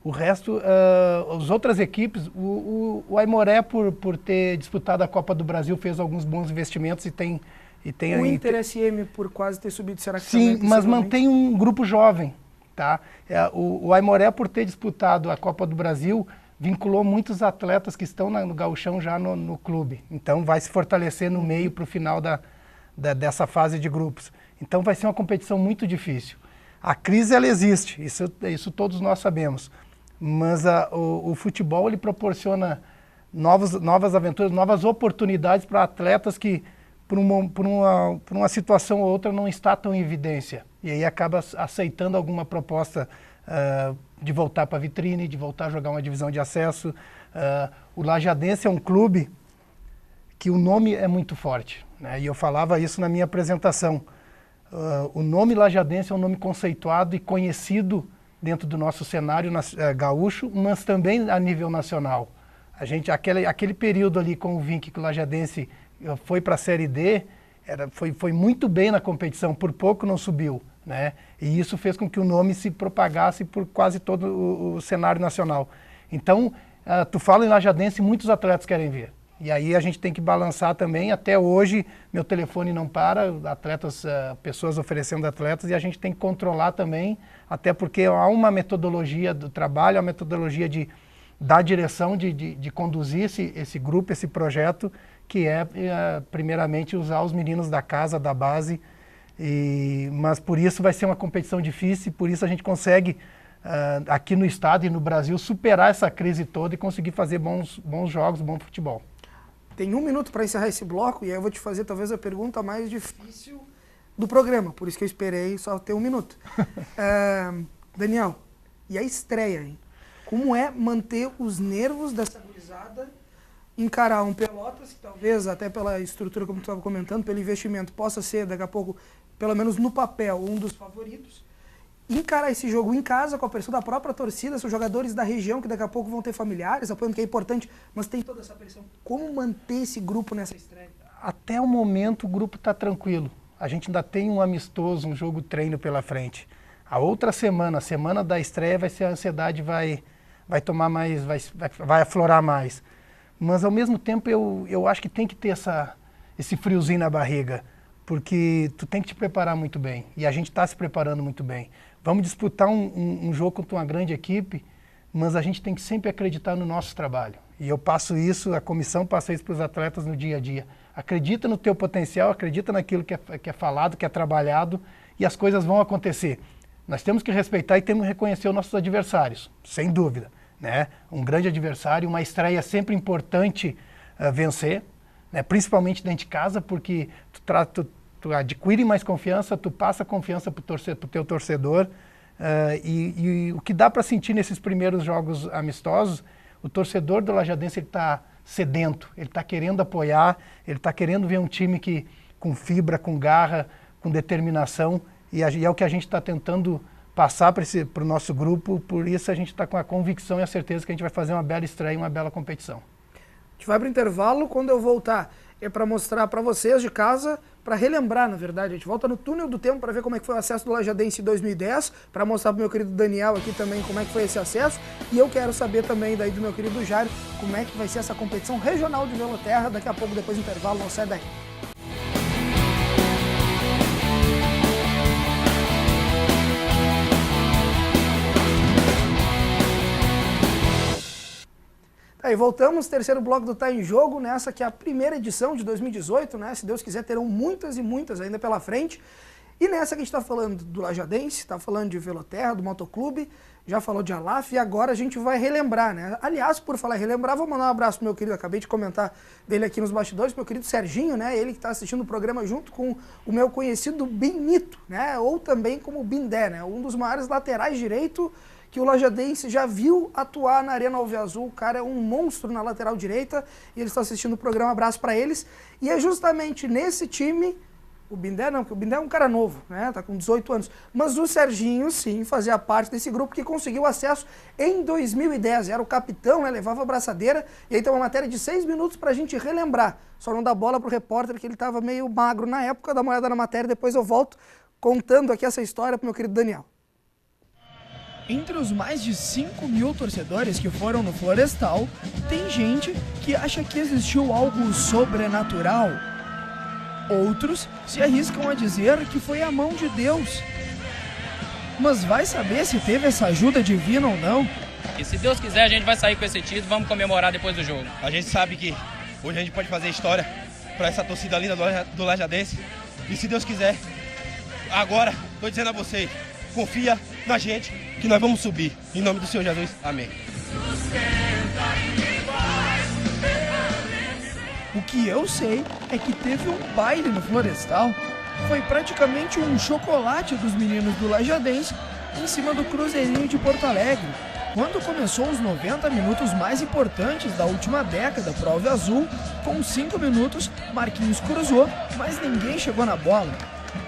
C: O resto, as outras equipes, o Aimoré, por ter disputado a Copa do Brasil, fez alguns bons investimentos e tem
A: o Inter SM, por quase ter subido, será que
C: sim, mas mantém um grupo jovem, tá? O Aimoré, por ter disputado a Copa do Brasil, vinculou muitos atletas que estão no gauchão já no clube. Então vai se fortalecer no meio para o final dessa fase de grupos. Então vai ser uma competição muito difícil. A crise, ela existe, isso todos nós sabemos. Mas o futebol, ele proporciona novas aventuras, novas oportunidades para atletas que, por uma situação ou outra, não está tão em evidência. E aí acaba aceitando alguma proposta de voltar para a vitrine, de voltar a jogar uma divisão de acesso. O Lajadense é um clube que o nome é muito forte, né? E eu falava isso na minha apresentação. O nome Lajadense é um nome conceituado e conhecido dentro do nosso cenário gaúcho, mas também a nível nacional. Aquele período ali com o Vinck, que o Lajadense foi para a Série D, foi muito bem na competição, por pouco não subiu, né? E isso fez com que o nome se propagasse por quase todo o cenário nacional. Então, tu fala em Lajadense, muitos atletas querem vir. E aí a gente tem que balançar também. Até hoje, meu telefone não para, atletas, pessoas oferecendo atletas, e a gente tem que controlar também, até porque há uma metodologia do trabalho, a metodologia da direção de conduzir esse grupo, esse projeto, que é, primeiramente, usar os meninos da casa, da base. Mas por isso vai ser uma competição difícil, por isso a gente consegue, aqui no estado e no Brasil, superar essa crise toda e conseguir fazer bons jogos, bom futebol.
A: Tem 1 minuto para encerrar esse bloco, e aí eu vou te fazer talvez a pergunta mais difícil do programa, por isso que eu esperei só ter 1 minuto. Daniel, e a estreia, hein? Como é manter os nervos dessa gurizada, encarar um Pelotas, que talvez até pela estrutura, como tu estava comentando, pelo investimento, possa ser daqui a pouco, pelo menos no papel, um dos favoritos, encarar esse jogo em casa com a pressão da própria torcida, são jogadores da região que daqui a pouco vão ter familiares, apoiando, que é importante, mas tem toda essa pressão. Como manter esse grupo nessa estreia?
C: Até o momento o grupo está tranquilo. A gente ainda tem um amistoso, um jogo treino pela frente. A outra semana, a semana da estreia, vai ser a ansiedade, vai tomar mais, vai aflorar mais. Mas ao mesmo tempo eu acho que tem que ter esse friozinho na barriga, porque tu tem que te preparar muito bem, e a gente está se preparando muito bem. Vamos disputar um jogo contra uma grande equipe, mas a gente tem que sempre acreditar no nosso trabalho. E eu passo isso, a comissão passa isso para os atletas no dia a dia. Acredita no teu potencial, acredita naquilo que é falado, que é trabalhado, e as coisas vão acontecer. Nós temos que respeitar e temos que reconhecer os nossos adversários, sem dúvida, né? Um grande adversário, uma estreia é sempre importante vencer, né? Principalmente dentro de casa, porque tu adquire mais confiança, tu passa confiança para o teu torcedor, e o que dá para sentir nesses primeiros jogos amistosos, o torcedor do Lajadense está sedento, ele está querendo apoiar, ele está querendo ver um time com fibra, com garra, com determinação, e é o que a gente está tentando passar para o nosso grupo. Por isso a gente está com a convicção e a certeza que a gente vai fazer uma bela estreia, uma bela competição.
A: A gente vai para o intervalo. Quando eu voltar é para mostrar para vocês de casa, para relembrar, na verdade. A gente volta no túnel do tempo para ver como é que foi o acesso do Lajadense em 2010, para mostrar para o meu querido Daniel aqui também como é que foi esse acesso, e eu quero saber também daí do meu querido Jairo como é que vai ser essa competição regional de Veloterra. Daqui a pouco, depois do intervalo, não sai daí. Aí voltamos, terceiro bloco do Tá em Jogo, nessa que é a primeira edição de 2018, né? Se Deus quiser, terão muitas e muitas ainda pela frente. E nessa que a gente está falando do Lajadense, está falando de Veloterra, do Motoclube, já falou de Alaf, e agora a gente vai relembrar, né? Aliás, por falar em relembrar, vou mandar um abraço pro meu querido, acabei de comentar dele aqui nos bastidores, meu querido Serginho, né? Ele que está assistindo o programa junto com o meu conhecido Binito, né? Ou também como Bindé, né? Um dos maiores laterais direito que o Lajadense já viu atuar na Arena Alviazul. O cara é um monstro na lateral direita e ele está assistindo o programa, abraço para eles. E é justamente nesse time, o Bindé não, porque o Bindé é um cara novo, né? Tá com 18 anos. Mas o Serginho, sim, fazia parte desse grupo que conseguiu acesso em 2010. Era o capitão, né? Levava a braçadeira. E aí tem uma matéria de 6 minutos pra gente relembrar. Só não dá bola pro repórter, que ele tava meio magro na época. Dá uma olhada na matéria, depois eu volto contando aqui essa história pro meu querido Daniel. Entre os mais de 5 mil torcedores que foram no Florestal, tem gente que acha que existiu algo sobrenatural. Outros se arriscam a dizer que foi a mão de Deus. Mas vai saber se teve essa ajuda divina ou não?
I: E se Deus quiser, a gente vai sair com esse título, vamos comemorar depois do jogo.
J: A gente sabe que hoje a gente pode fazer história para essa torcida linda do Lajadense. E se Deus quiser, agora, estou dizendo a vocês, confia na gente que nós vamos subir. Em nome do Senhor Jesus. Amém.
A: O que eu sei é que teve um baile no Florestal. Foi praticamente um chocolate dos meninos do Lajadense em cima do Cruzeirinho de Porto Alegre. Quando começou os 90 minutos mais importantes da última década para o Alviazul, com 5 minutos, Marquinhos cruzou, mas ninguém chegou na bola.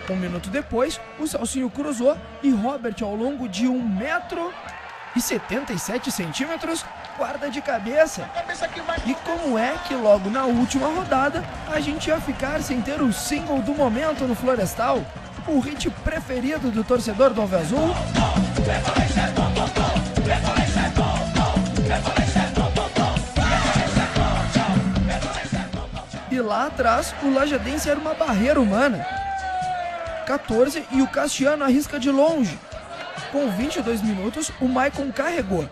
A: 1 minuto depois, o Celcinho cruzou e Robert, ao longo de 1,77 m, guarda de cabeça. E como é que logo na última rodada a gente ia ficar sem ter o single do momento no Florestal? O hit preferido do torcedor do Alviazul? E lá atrás, o Lajadense era uma barreira humana. 14 e o Cassiano arrisca de longe. Com 22 minutos, o Maicon carregou.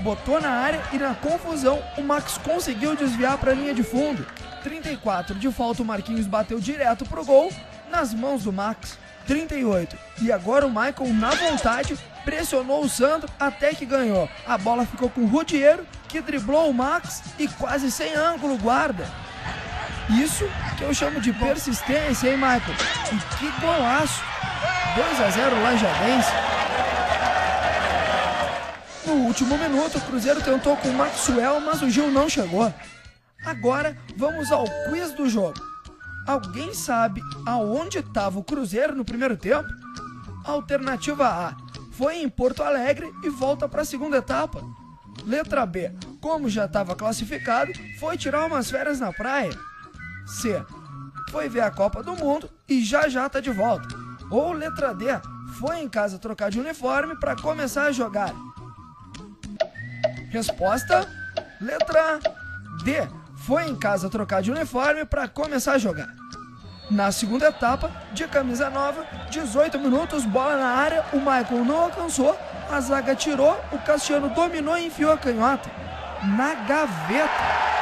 A: Botou na área e na confusão, o Max conseguiu desviar para a linha de fundo. 34 de falta, o Marquinhos bateu direto pro gol, nas mãos do Max. 38. E agora o Maicon, na vontade, pressionou o Sandro até que ganhou. A bola ficou com o Rudiero, que driblou o Max e quase sem ângulo guarda. Isso que eu chamo de persistência, hein, Michael? E que golaço! 2-0 Lajadense. No último minuto, o Cruzeiro tentou com o Maxwell, mas o Gil não chegou. Agora, vamos ao quiz do jogo. Alguém sabe aonde estava o Cruzeiro no primeiro tempo? Alternativa A, foi em Porto Alegre e volta para a segunda etapa. Letra B, como já estava classificado, foi tirar umas férias na praia. C, foi ver a Copa do Mundo e já está de volta. Ou letra D, foi em casa trocar de uniforme para começar a jogar. Resposta, letra D, foi em casa trocar de uniforme para começar a jogar. Na segunda etapa, de camisa nova, 18 minutos, bola na área, o Michael não alcançou, a zaga tirou, o Cassiano dominou e enfiou a canhota. Na gaveta.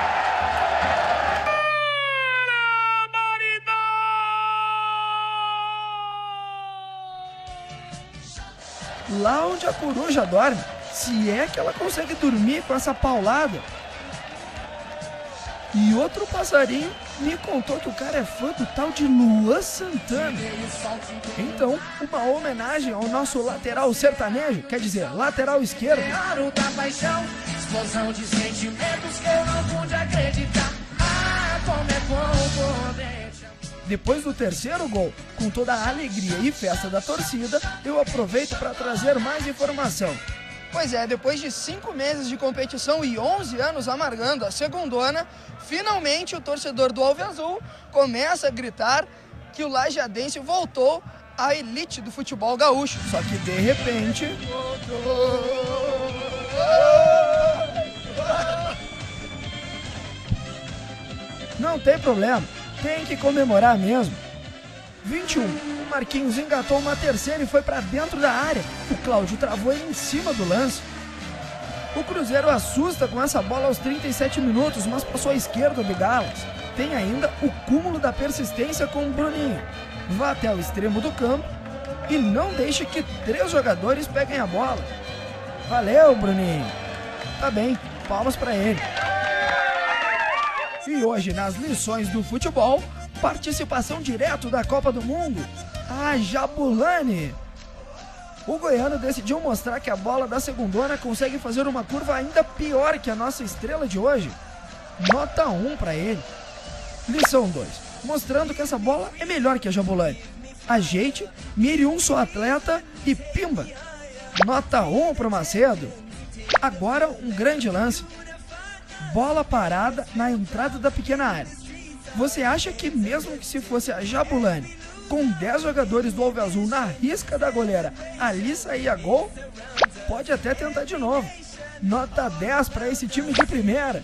A: Lá onde a coruja dorme, se é que ela consegue dormir com essa paulada. E outro passarinho me contou que o cara é fã do tal de Luan Santana. Então, uma homenagem ao nosso lateral sertanejo, quer dizer, lateral esquerdo. Explosão de sentimentos que eu não pude acreditar. Como é bom. Depois do terceiro gol, com toda a alegria e festa da torcida, eu aproveito para trazer mais informação. Pois é, depois de 5 meses de competição e 11 anos amargando a segundona, finalmente o torcedor do Alviazul começa a gritar que o Lajadense voltou à elite do futebol gaúcho. Só que de repente... Não tem problema, tem que comemorar mesmo. 21, o Marquinhos engatou uma terceira e foi para dentro da área. O Cláudio travou em cima do lance. O Cruzeiro assusta com essa bola aos 37 minutos, mas passou à esquerda do Galas. Tem ainda o cúmulo da persistência com o Bruninho. Vá até o extremo do campo e não deixe que 3 jogadores peguem a bola. Valeu, Bruninho. Tá bem, palmas para ele. E hoje, nas lições do futebol, participação direto da Copa do Mundo, a Jabulani. O goiano decidiu mostrar que a bola da segundona consegue fazer uma curva ainda pior que a nossa estrela de hoje. Nota 1 para ele. Lição 2, mostrando que essa bola é melhor que a Jabulani. Ajeite, mire um só atleta e pimba. Nota 1 para o Macedo. Agora um grande lance. Bola parada na entrada da pequena área. Você acha que mesmo que se fosse a Jabulani, com 10 jogadores do Alviazul na risca da goleira, ali saía gol? Pode até tentar de novo. Nota 10 para esse time de primeira.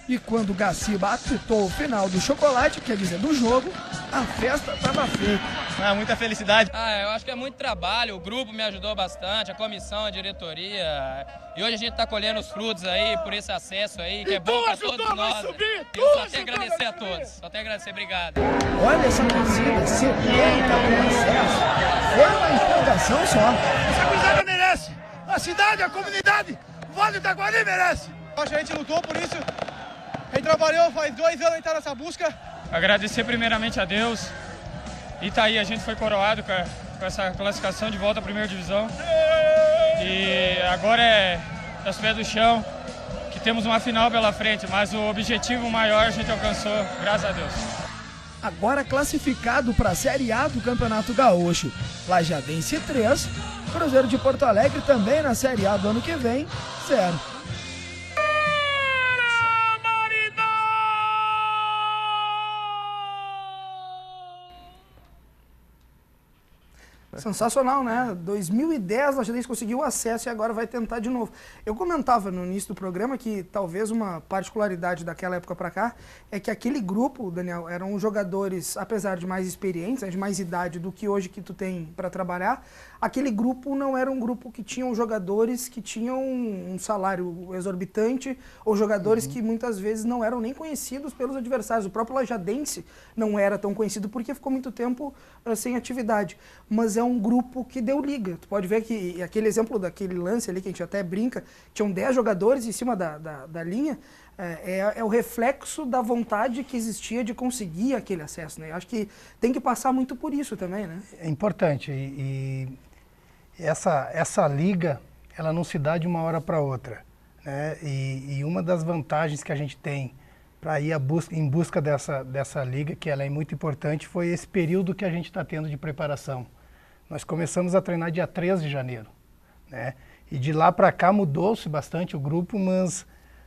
A: E quando o Gaciba apitou o final do chocolate, quer dizer, do jogo, a festa estava feita.
J: Muita felicidade.
I: Eu acho que é muito trabalho, o grupo me ajudou bastante, a comissão, a diretoria. E hoje a gente está colhendo os frutos aí, por esse acesso aí, que é bom para todos nós. Eu só tenho que agradecer a todos, só tenho que agradecer, obrigado.
A: Olha essa torcida, 70 com acesso. Foi uma empolgação só.
K: Essa cruzada merece, a cidade, a comunidade, o Vale do Itaguari merece.
J: Acho que a gente lutou por isso. A gente trabalhou, faz 2 anos a gente tá nessa busca.
L: Agradecer primeiramente a Deus. E tá aí, a gente foi coroado com essa classificação de volta à primeira divisão. E agora é os pés do chão, que temos uma final pela frente, mas o objetivo maior a gente alcançou, graças a Deus.
A: Agora classificado para a Série A do Campeonato Gaúcho, Lajadense 3, Cruzeiro de Porto Alegre também na Série A do ano que vem, 0. Sensacional, né? 2010 a Lajadense conseguiu acesso e agora vai tentar de novo. Eu comentava no início do programa que talvez uma particularidade daquela época para cá é que aquele grupo, Daniel, eram jogadores, apesar de mais experientes, né, de mais idade do que hoje que tu tem para trabalhar, aquele grupo não era um grupo que tinham jogadores que tinham um salário exorbitante ou jogadores que muitas vezes não eram nem conhecidos pelos adversários. O próprio Lajadense não era tão conhecido porque ficou muito tempo sem atividade. Mas é um grupo que deu liga. Tu pode ver que aquele exemplo daquele lance ali que a gente até brinca, tinham 10 jogadores em cima da linha, é o reflexo da vontade que existia de conseguir aquele acesso, né? Eu acho que tem que passar muito por isso também, né?
C: É importante e essa liga, ela não se dá de uma hora para outra, né? E uma das vantagens que a gente tem para ir em busca dessa liga, que ela é muito importante, foi esse período que a gente está tendo de preparação. Nós começamos a treinar dia 13 de janeiro, né? E de lá para cá mudou-se bastante o grupo, mas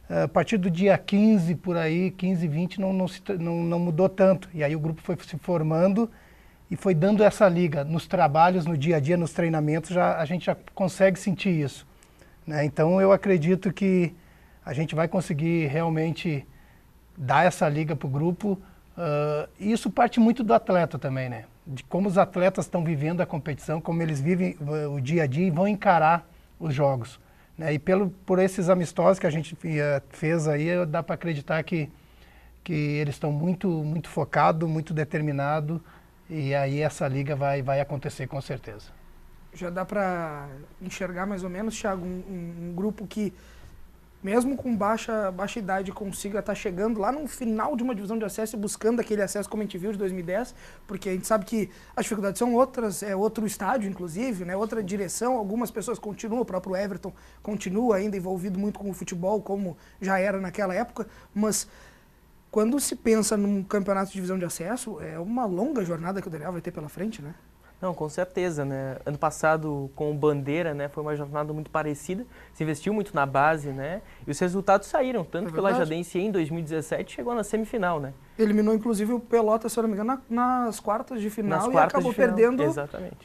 C: a partir do dia 15, por aí, 15, 20, não mudou tanto. E aí o grupo foi se formando e foi dando essa liga. Nos trabalhos, no dia a dia, nos treinamentos, a gente já consegue sentir isso, né? Então eu acredito que a gente vai conseguir realmente dar essa liga para o grupo. E isso parte muito do atleta também, né? De como os atletas estão vivendo a competição, como eles vivem o dia a dia e vão encarar os jogos, né? E por esses amistosos que a gente fez aí, dá para acreditar que eles estão muito focados, muito determinados, e aí essa liga vai acontecer com certeza.
A: Já dá para enxergar mais ou menos, Thiago, um grupo que mesmo com baixa idade, consiga estar chegando lá no final de uma divisão de acesso e buscando aquele acesso como a gente viu de 2010, porque a gente sabe que as dificuldades são outras, é outro estádio, inclusive, né, outra direção. Algumas pessoas continuam, o próprio Everton continua ainda envolvido muito com o futebol, como já era naquela época, mas quando se pensa num campeonato de divisão de acesso, é uma longa jornada que o Daniel vai ter pela frente, né?
B: Não, com certeza, né? Ano passado, com o Bandeira, né, foi uma jornada muito parecida, se investiu muito na base, né? E os resultados saíram, tanto que o Lajadense em 2017 chegou na semifinal, né?
A: Eliminou, inclusive, o Pelotas, se eu não me engano, nas quartas de final e acabou perdendo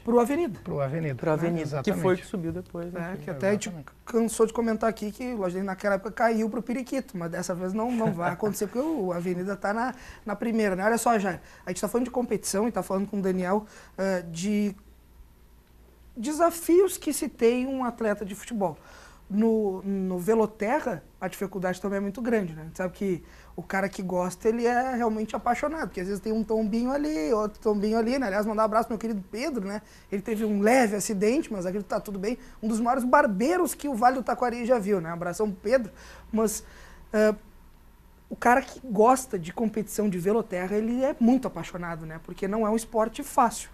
A: para o Avenida.
C: Para o Avenida.
B: Para o Avenida, que foi que subiu depois.
A: Né? Que até a gente cansou de comentar aqui que o Lajadense naquela época caiu para o Periquito, mas dessa vez não vai acontecer, porque o Avenida está na primeira, né? Olha só, Jair, a gente está falando de competição e está falando com o Daniel de desafios que se tem um atleta de futebol. No Veloterra, a dificuldade também é muito grande, né? A gente sabe que o cara que gosta, ele é realmente apaixonado, porque às vezes tem um tombinho ali, outro tombinho ali, né? Aliás, mandar um abraço pro meu querido Pedro, né? Ele teve um leve acidente, mas acredito que tá tudo bem. Um dos maiores barbeiros que o Vale do Taquari já viu, né? Abração pro Pedro. Mas o cara que gosta de competição de Veloterra, ele é muito apaixonado, né? Porque não é um esporte fácil.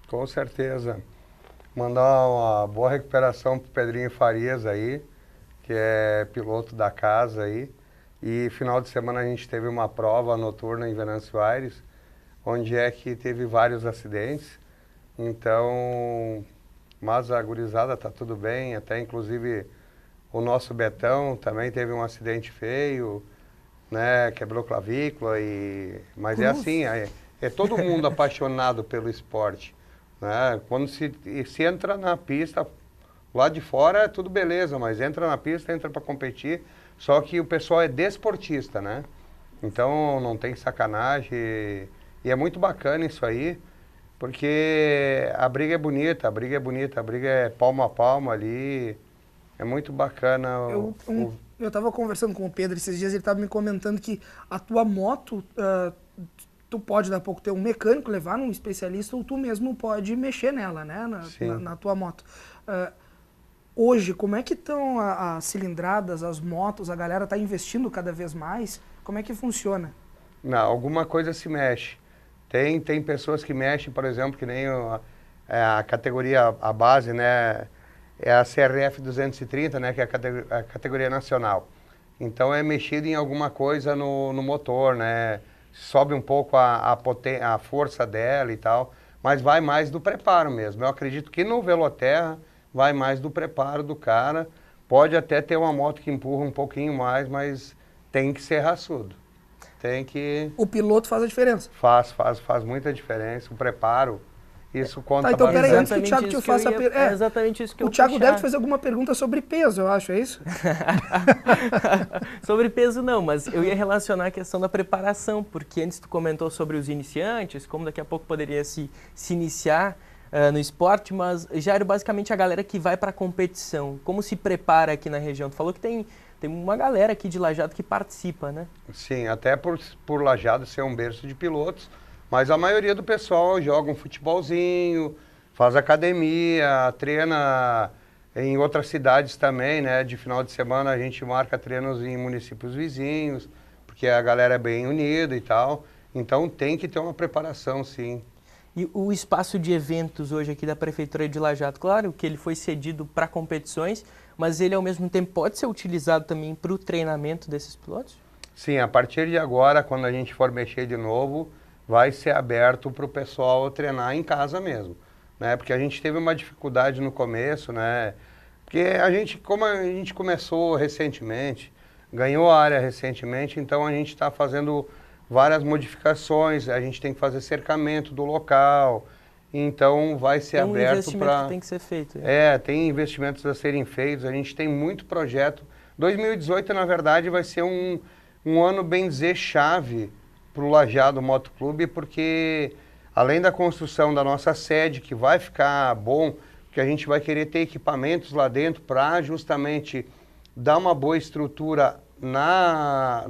D: Com certeza. Mandar uma boa recuperação pro Pedrinho Farias aí, que é piloto da casa aí. E final de semana a gente teve uma prova noturna em Venâncio Aires, onde é que teve vários acidentes. Então, mas a gurizada tá tudo bem, até inclusive o nosso Betão também teve um acidente feio, né, quebrou clavícula mas é assim, é todo mundo apaixonado pelo esporte, né? Quando se entra na pista, lá de fora é tudo beleza, mas entra na pista, entra para competir, só que o pessoal é desportista, né? Então não tem sacanagem e é muito bacana isso aí, porque a briga é bonita, a briga é palmo a palmo ali, é muito bacana.
A: Eu estava conversando com o Pedro esses dias, ele estava me comentando que a tua moto, tu pode dar pouco ter um mecânico, levar num especialista, ou tu mesmo pode mexer nela, né, na tua moto. Hoje, como é que estão as cilindradas, as motos, a galera está investindo cada vez mais? Como é que funciona?
D: Não, alguma coisa se mexe. Tem pessoas que mexem, por exemplo, que nem a categoria, a base, né, é a CRF 230, né, que é a categoria nacional. Então é mexido em alguma coisa no motor, né, sobe um pouco a força dela e tal, mas vai mais do preparo mesmo. Eu acredito que no Veloterra vai mais do preparo do cara. Pode até ter uma moto que empurra um pouquinho mais, mas tem que ser raçudo. Tem que...
A: O piloto faz a diferença?
D: Faz muita diferença. O preparo isso conta
A: então
D: bastante.
A: peraí, antes que o Thiago te faça a pergunta.
B: É exatamente isso que eu
A: O Thiago
B: puxar.
A: deve fazer alguma pergunta sobre peso, eu acho, é isso?
B: Sobre peso não, mas eu ia relacionar a questão da preparação, porque antes tu comentou sobre os iniciantes, como daqui a pouco poderia se iniciar no esporte, mas já era basicamente a galera que vai para a competição. Como se prepara aqui na região? Tu falou que tem uma galera aqui de Lajeado que participa, né?
D: Sim, até por Lajeado ser um berço de pilotos, mas a maioria do pessoal joga um futebolzinho, faz academia, treina em outras cidades também, né? De final de semana a gente marca treinos em municípios vizinhos, porque a galera é bem unida e tal. Então tem que ter uma preparação, sim.
B: E o espaço de eventos hoje aqui da Prefeitura de Lajeado, claro que ele foi cedido para competições, mas ele ao mesmo tempo pode ser utilizado também para o treinamento desses pilotos?
D: Sim, a partir de agora, quando a gente for mexer de novo, vai ser aberto para o pessoal treinar em casa mesmo, né? Porque a gente teve uma dificuldade no começo, né? Porque como a gente começou recentemente, ganhou a área recentemente, então a gente está fazendo várias modificações, a gente tem que fazer cercamento do local, então vai ser aberto para... Tem um investimento
B: que tem que ser feito.
D: Tem investimentos a serem feitos, a gente tem muito projeto. 2018, na verdade, vai ser um ano, bem dizer, chave para o Lajeado Moto Clube, porque além da construção da nossa sede, que vai ficar bom, que a gente vai querer ter equipamentos lá dentro para justamente dar uma boa estrutura na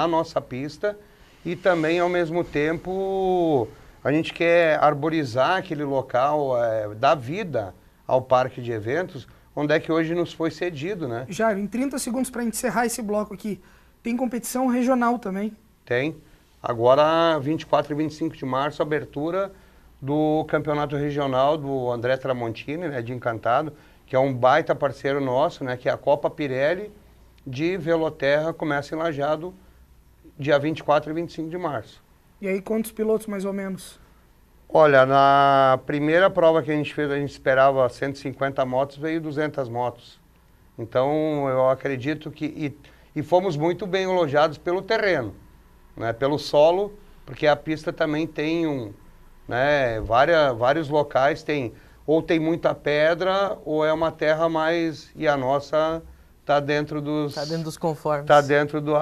D: nossa pista, e também, ao mesmo tempo, a gente quer arborizar aquele local, dar vida ao parque de eventos, onde é que hoje nos foi cedido, né?
A: Jairo, em 30 segundos para encerrar esse bloco aqui, tem competição regional também?
D: Tem. Agora, 24 e 25 de março, abertura do campeonato regional do André Tramontini, né, de Encantado, que é um baita parceiro nosso, né, que é a Copa Pirelli de Veloterra, começa em Lajeado dia 24 e 25 de março.
A: E aí quantos pilotos mais ou menos?
D: Olha, na primeira prova que a gente fez, a gente esperava 150 motos, veio 200 motos. Então, eu acredito que... E fomos muito bem elogiados pelo terreno, né, pelo solo, porque a pista também tem vários locais, ou tem muita pedra, ou é uma terra mais... E a nossa está dentro dos...
B: Está dentro dos conformes.
D: Está dentro do...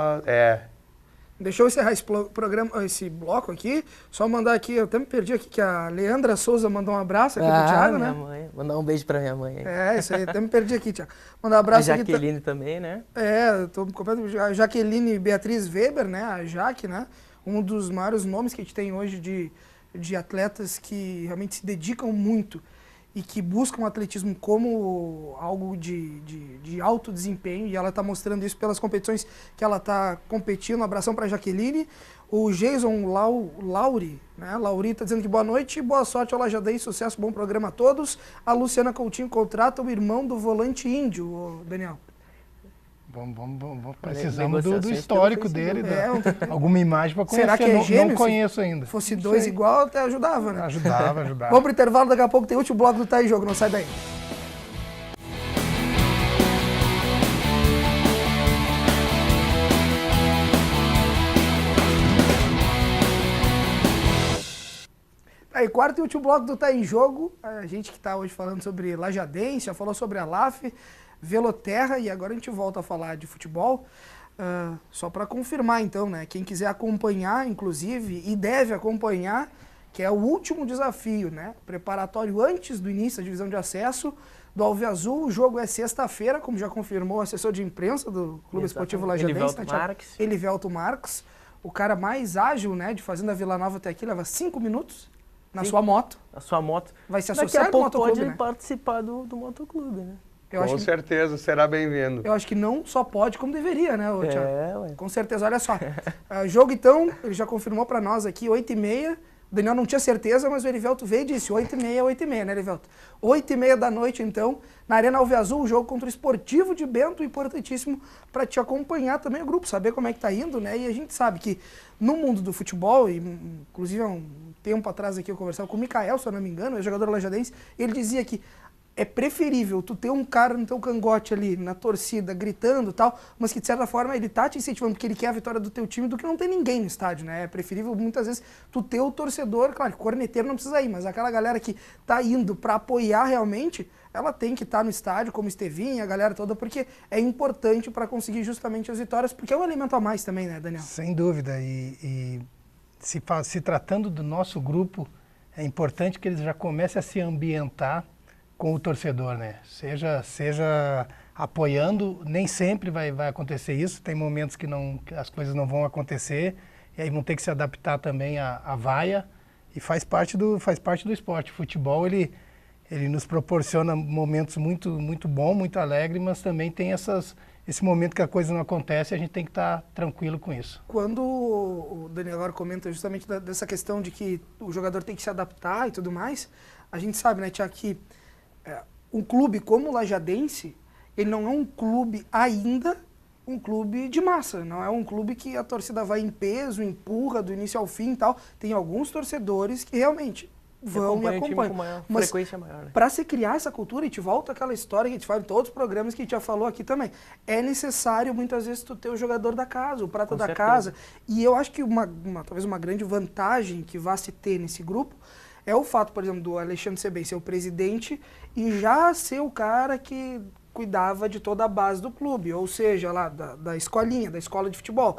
A: Deixa eu encerrar esse bloco aqui, só mandar aqui, eu até me perdi aqui, que a Leandra Souza mandou um abraço aqui pro Thiago,
B: minha
A: né?
B: Mãe. Mandar um beijo pra minha mãe.
A: Isso aí, até me perdi aqui, Thiago. Mandar um abraço
B: a
A: aqui.
B: Jaqueline também, né?
A: Tô completamente... A Jaqueline Beatriz Weber, né? A Jaque, né? Um dos maiores nomes que a gente tem hoje de atletas que realmente se dedicam muito e que buscam o atletismo como algo de alto desempenho, e ela está mostrando isso pelas competições que ela está competindo. Um abração para a Jaqueline. O Jason Lauri, né? Lauri está dizendo que boa noite, boa sorte ao Lajadense, sucesso, bom programa a todos. A Luciana Coutinho contrata o irmão do volante índio, Daniel.
C: Precisamos do histórico dele, alguma imagem para conhecer.
A: Será que é gêmeo?
C: Não conheço ainda.
A: Se fosse dois igual, até ajudava, né?
C: Ajudava.
A: Vamos pro intervalo, daqui a pouco tem o último bloco do Tá em Jogo, não sai daí. Aí, quarto e último bloco do Tá em Jogo, a gente que está hoje falando sobre Lajadense, já falou sobre a LAF, Veloterra, e agora a gente volta a falar de futebol. Só para confirmar então, né? Quem quiser acompanhar, inclusive, e deve acompanhar, que é o último desafio, né? Preparatório antes do início da divisão de acesso do Alviazul. O jogo é sexta-feira, como já confirmou o assessor de imprensa do Clube Esportivo Lajadense, Elivelto Marques. O cara mais ágil, né, de Fazenda Vila Nova até aqui, leva 5 minutos na sua moto.
B: A sua moto.
A: Vai se associar
B: com o motoclube,
A: pode,
B: né? Participar do motoclube, né?
D: Com certeza, será bem-vindo.
A: Eu acho que não só pode, como deveria, né, Thiago? Com certeza, olha só. Jogo, então, ele já confirmou para nós aqui, 8h30. O Daniel não tinha certeza, mas o Elivelto veio e disse 8h30, 8h30, né, Elivelto? 8h30 da noite, então, na Arena Alviazul, o jogo contra o Esportivo de Bento, importantíssimo para te acompanhar também o grupo, saber como é que tá indo, né? E a gente sabe que no mundo do futebol, e inclusive há um tempo atrás aqui eu conversava com o Mikael, se eu não me engano, é jogador lajadense, ele dizia que é preferível tu ter um cara no teu cangote ali, na torcida, gritando e tal, mas que de certa forma ele tá te incentivando porque ele quer a vitória do teu time, do que não ter ninguém no estádio, né? É preferível muitas vezes tu ter o torcedor, claro, corneteiro não precisa ir, mas aquela galera que tá indo pra apoiar realmente, ela tem que estar no estádio, como Estevinha, a galera toda, porque é importante para conseguir justamente as vitórias, porque é um elemento a mais também, né, Daniel?
C: Sem dúvida, e se tratando do nosso grupo, é importante que eles já comecem a se ambientar com o torcedor, né? Seja apoiando, nem sempre vai acontecer isso, tem momentos que as coisas não vão acontecer, e aí vão ter que se adaptar também à vaia, e faz parte do esporte. O futebol, ele nos proporciona momentos muito bons, muito alegres, mas também tem esse momento que a coisa não acontece e a gente tem que estar tranquilo com isso.
A: Quando o Daniel agora comenta justamente dessa questão de que o jogador tem que se adaptar e tudo mais, a gente sabe, né, Tiago, que um clube como o Lajadense, ele não é um clube ainda, um clube de massa, não é um clube que a torcida vai em peso, empurra do início ao fim e tal. Tem alguns torcedores que realmente vão e acompanham. Mas
B: frequência maior, né?
A: Para se criar essa cultura, e te volta àquela história que a gente fala em todos os programas que a gente já falou aqui também, é necessário muitas vezes tu ter o jogador da casa, o prata da casa. E eu acho que talvez uma grande vantagem que vá se ter nesse grupo é o fato, por exemplo, do Alexandre Sebem ser o presidente e já ser o cara que cuidava de toda a base do clube, ou seja, lá da escolinha, da escola de futebol.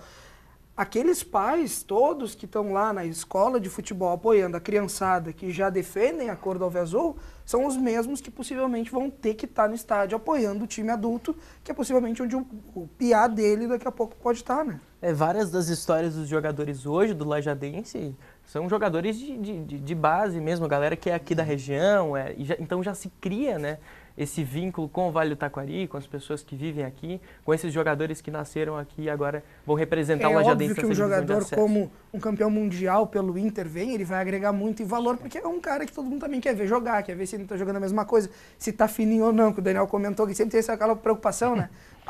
A: Aqueles pais todos que estão lá na escola de futebol apoiando a criançada que já defendem a cor do Alviazul são os mesmos que possivelmente vão ter que estar no estádio apoiando o time adulto, que é possivelmente onde o piá dele daqui a pouco pode estar, né?
B: Várias das histórias dos jogadores hoje do Lajadense são jogadores de base mesmo, a galera que é aqui da região, então já se cria, né, esse vínculo com o Vale do Taquari, com as pessoas que vivem aqui, com esses jogadores que nasceram aqui e agora vão representar o Lajadense.
A: É óbvio que um jogador como um campeão mundial pelo Inter ele vai agregar muito em valor, porque é um cara que todo mundo também quer ver jogar, quer ver se ele está jogando a mesma coisa, se está fininho ou não, que o Daniel comentou que sempre tem aquela preocupação, né?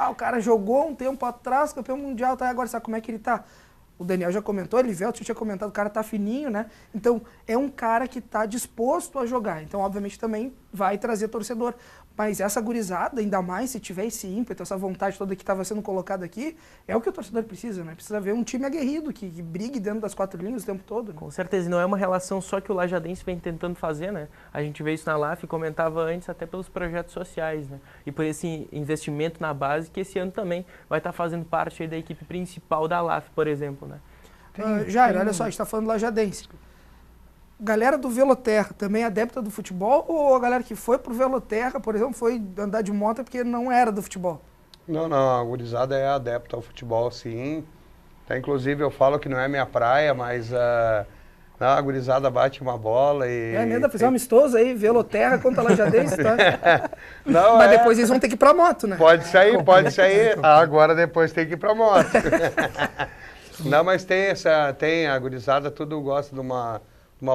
A: O cara jogou um tempo atrás, campeão mundial, tá, agora sabe como é que ele tá? O Daniel já comentou, Elivelto tinha comentado, o cara tá fininho, né? Então, é um cara que tá disposto a jogar. Então, obviamente, também vai trazer torcedor. Mas essa gurizada, ainda mais se tiver esse ímpeto, essa vontade toda que estava sendo colocada aqui, é o que o torcedor precisa, né? Precisa ver um time aguerrido, que brigue dentro das quatro linhas o tempo todo. Né?
B: Com certeza, e não é uma relação só que o Lajadense vem tentando fazer, né? A gente vê isso na LAF e comentava antes até pelos projetos sociais, né? E por esse investimento na base, que esse ano também vai estar fazendo parte aí da equipe principal da LAF, por exemplo, né?
A: Jair, olha só, a gente está falando do Lajadense. Galera do Veloterra também é adepta do futebol, ou a galera que foi pro Veloterra, por exemplo, foi andar de moto porque não era do futebol?
D: Não, a gurizada é adepta ao futebol, sim. Até, inclusive, eu falo que não é minha praia, mas a gurizada bate uma bola e...
A: É mesmo, fazer um amistoso aí, Veloterra contra Lajadense, tá? Não, mas depois eles vão ter que ir pra moto, né?
D: Pode sair. Agora depois tem que ir pra moto. Não, mas tem a gurizada, tudo gosta de uma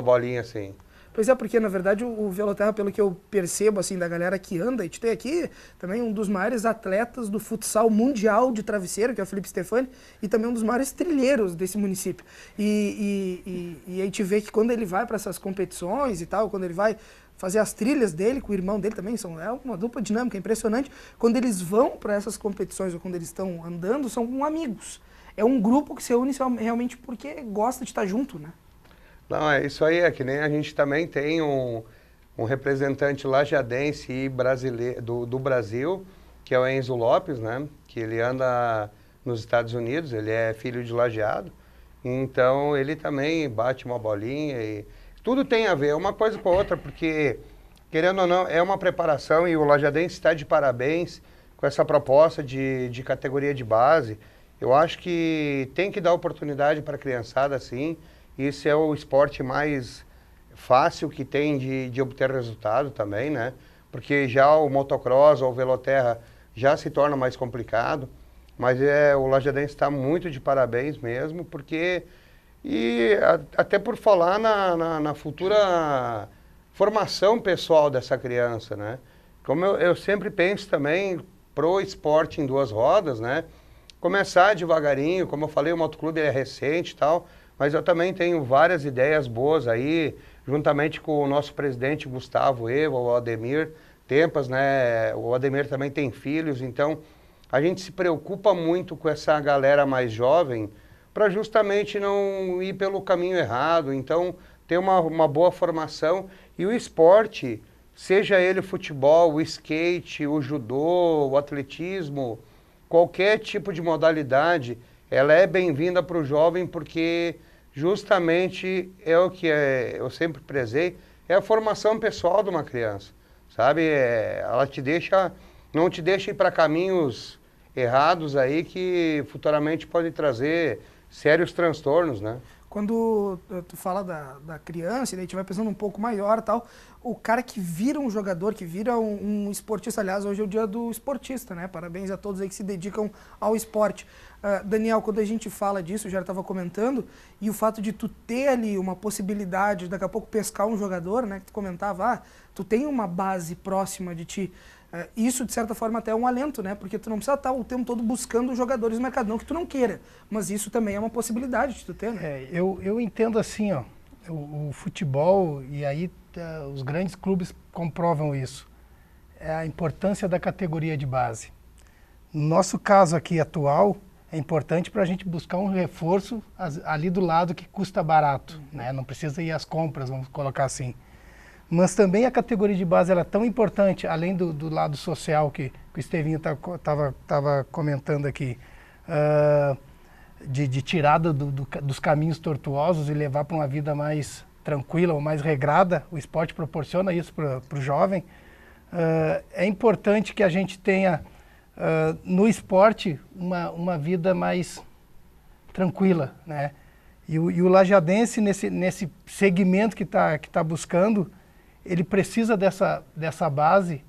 D: bolinha assim.
A: Pois é, porque na verdade o Veloterra, pelo que eu percebo assim da galera que anda, a gente tem aqui também um dos maiores atletas do futsal mundial de travesseiro, que é o Felipe Stefani, e também um dos maiores trilheiros desse município. E a gente vê que quando ele vai para essas competições e tal, quando ele vai fazer as trilhas dele, com o irmão dele também, é uma dupla dinâmica impressionante. Quando eles vão para essas competições ou quando eles estão andando, são amigos. É um grupo que se une realmente porque gosta de estar junto, né?
D: Não, é isso aí, é que nem a gente também tem um representante lajadense e brasileiro, do Brasil, que é o Enzo Lopes, né? Que ele anda nos Estados Unidos, ele é filho de lajeado, então ele também bate uma bolinha e tudo tem a ver, uma coisa com a outra, porque, querendo ou não, é uma preparação e o lajadense está de parabéns com essa proposta de categoria de base. Eu acho que tem que dar oportunidade para a criançada, assim. Isso é o esporte mais fácil que tem de obter resultado também, né? Porque já o motocross ou o veloterra já se torna mais complicado. Mas o Lajadense está muito de parabéns mesmo, porque... E até por falar na futura formação pessoal dessa criança, né? Como eu sempre penso também pro esporte em duas rodas, né? Começar devagarinho, como eu falei, o motoclube é recente e tal, mas eu também tenho várias ideias boas aí, juntamente com o nosso presidente Gustavo Eva, o Ademir, Tempas, né? O Ademir também tem filhos, então a gente se preocupa muito com essa galera mais jovem para justamente não ir pelo caminho errado. Então, ter uma boa formação. E o esporte, seja ele o futebol, o skate, o judô, o atletismo, qualquer tipo de modalidade, ela é bem-vinda para o jovem porque justamente é o que eu sempre prezei, é a formação pessoal de uma criança, sabe? Ela não te deixa ir para caminhos errados aí que futuramente pode trazer sérios transtornos, né?
A: Quando tu fala da criança, e daí a gente vai pensando um pouco maior e tal, o cara que vira um jogador, que vira um esportista, aliás, hoje é o dia do esportista, né? Parabéns a todos aí que se dedicam ao esporte. Daniel, quando a gente fala disso, eu já estava comentando, e o fato de tu ter ali uma possibilidade de daqui a pouco pescar um jogador, né? Que tu comentava, tu tem uma base próxima de ti. Isso, de certa forma, até é um alento, né? Porque tu não precisa estar o tempo todo buscando jogadores no mercado, não que tu não queira, mas isso também é uma possibilidade de tu ter, né?
C: Eu entendo assim, ó, o futebol, e aí os grandes clubes comprovam isso, é a importância da categoria de base. No nosso caso aqui atual, é importante para a gente buscar um reforço ali do lado que custa barato, né? Não precisa ir às compras, vamos colocar assim. Mas também a categoria de base ela é tão importante, além do lado social que o Estevinho estava comentando aqui, de tirar dos caminhos tortuosos e levar para uma vida mais tranquila ou mais regrada. O esporte proporciona isso para o jovem. É importante que a gente tenha no esporte uma vida mais tranquila, né? E o lajadense, nesse segmento que tá buscando, ele precisa dessa base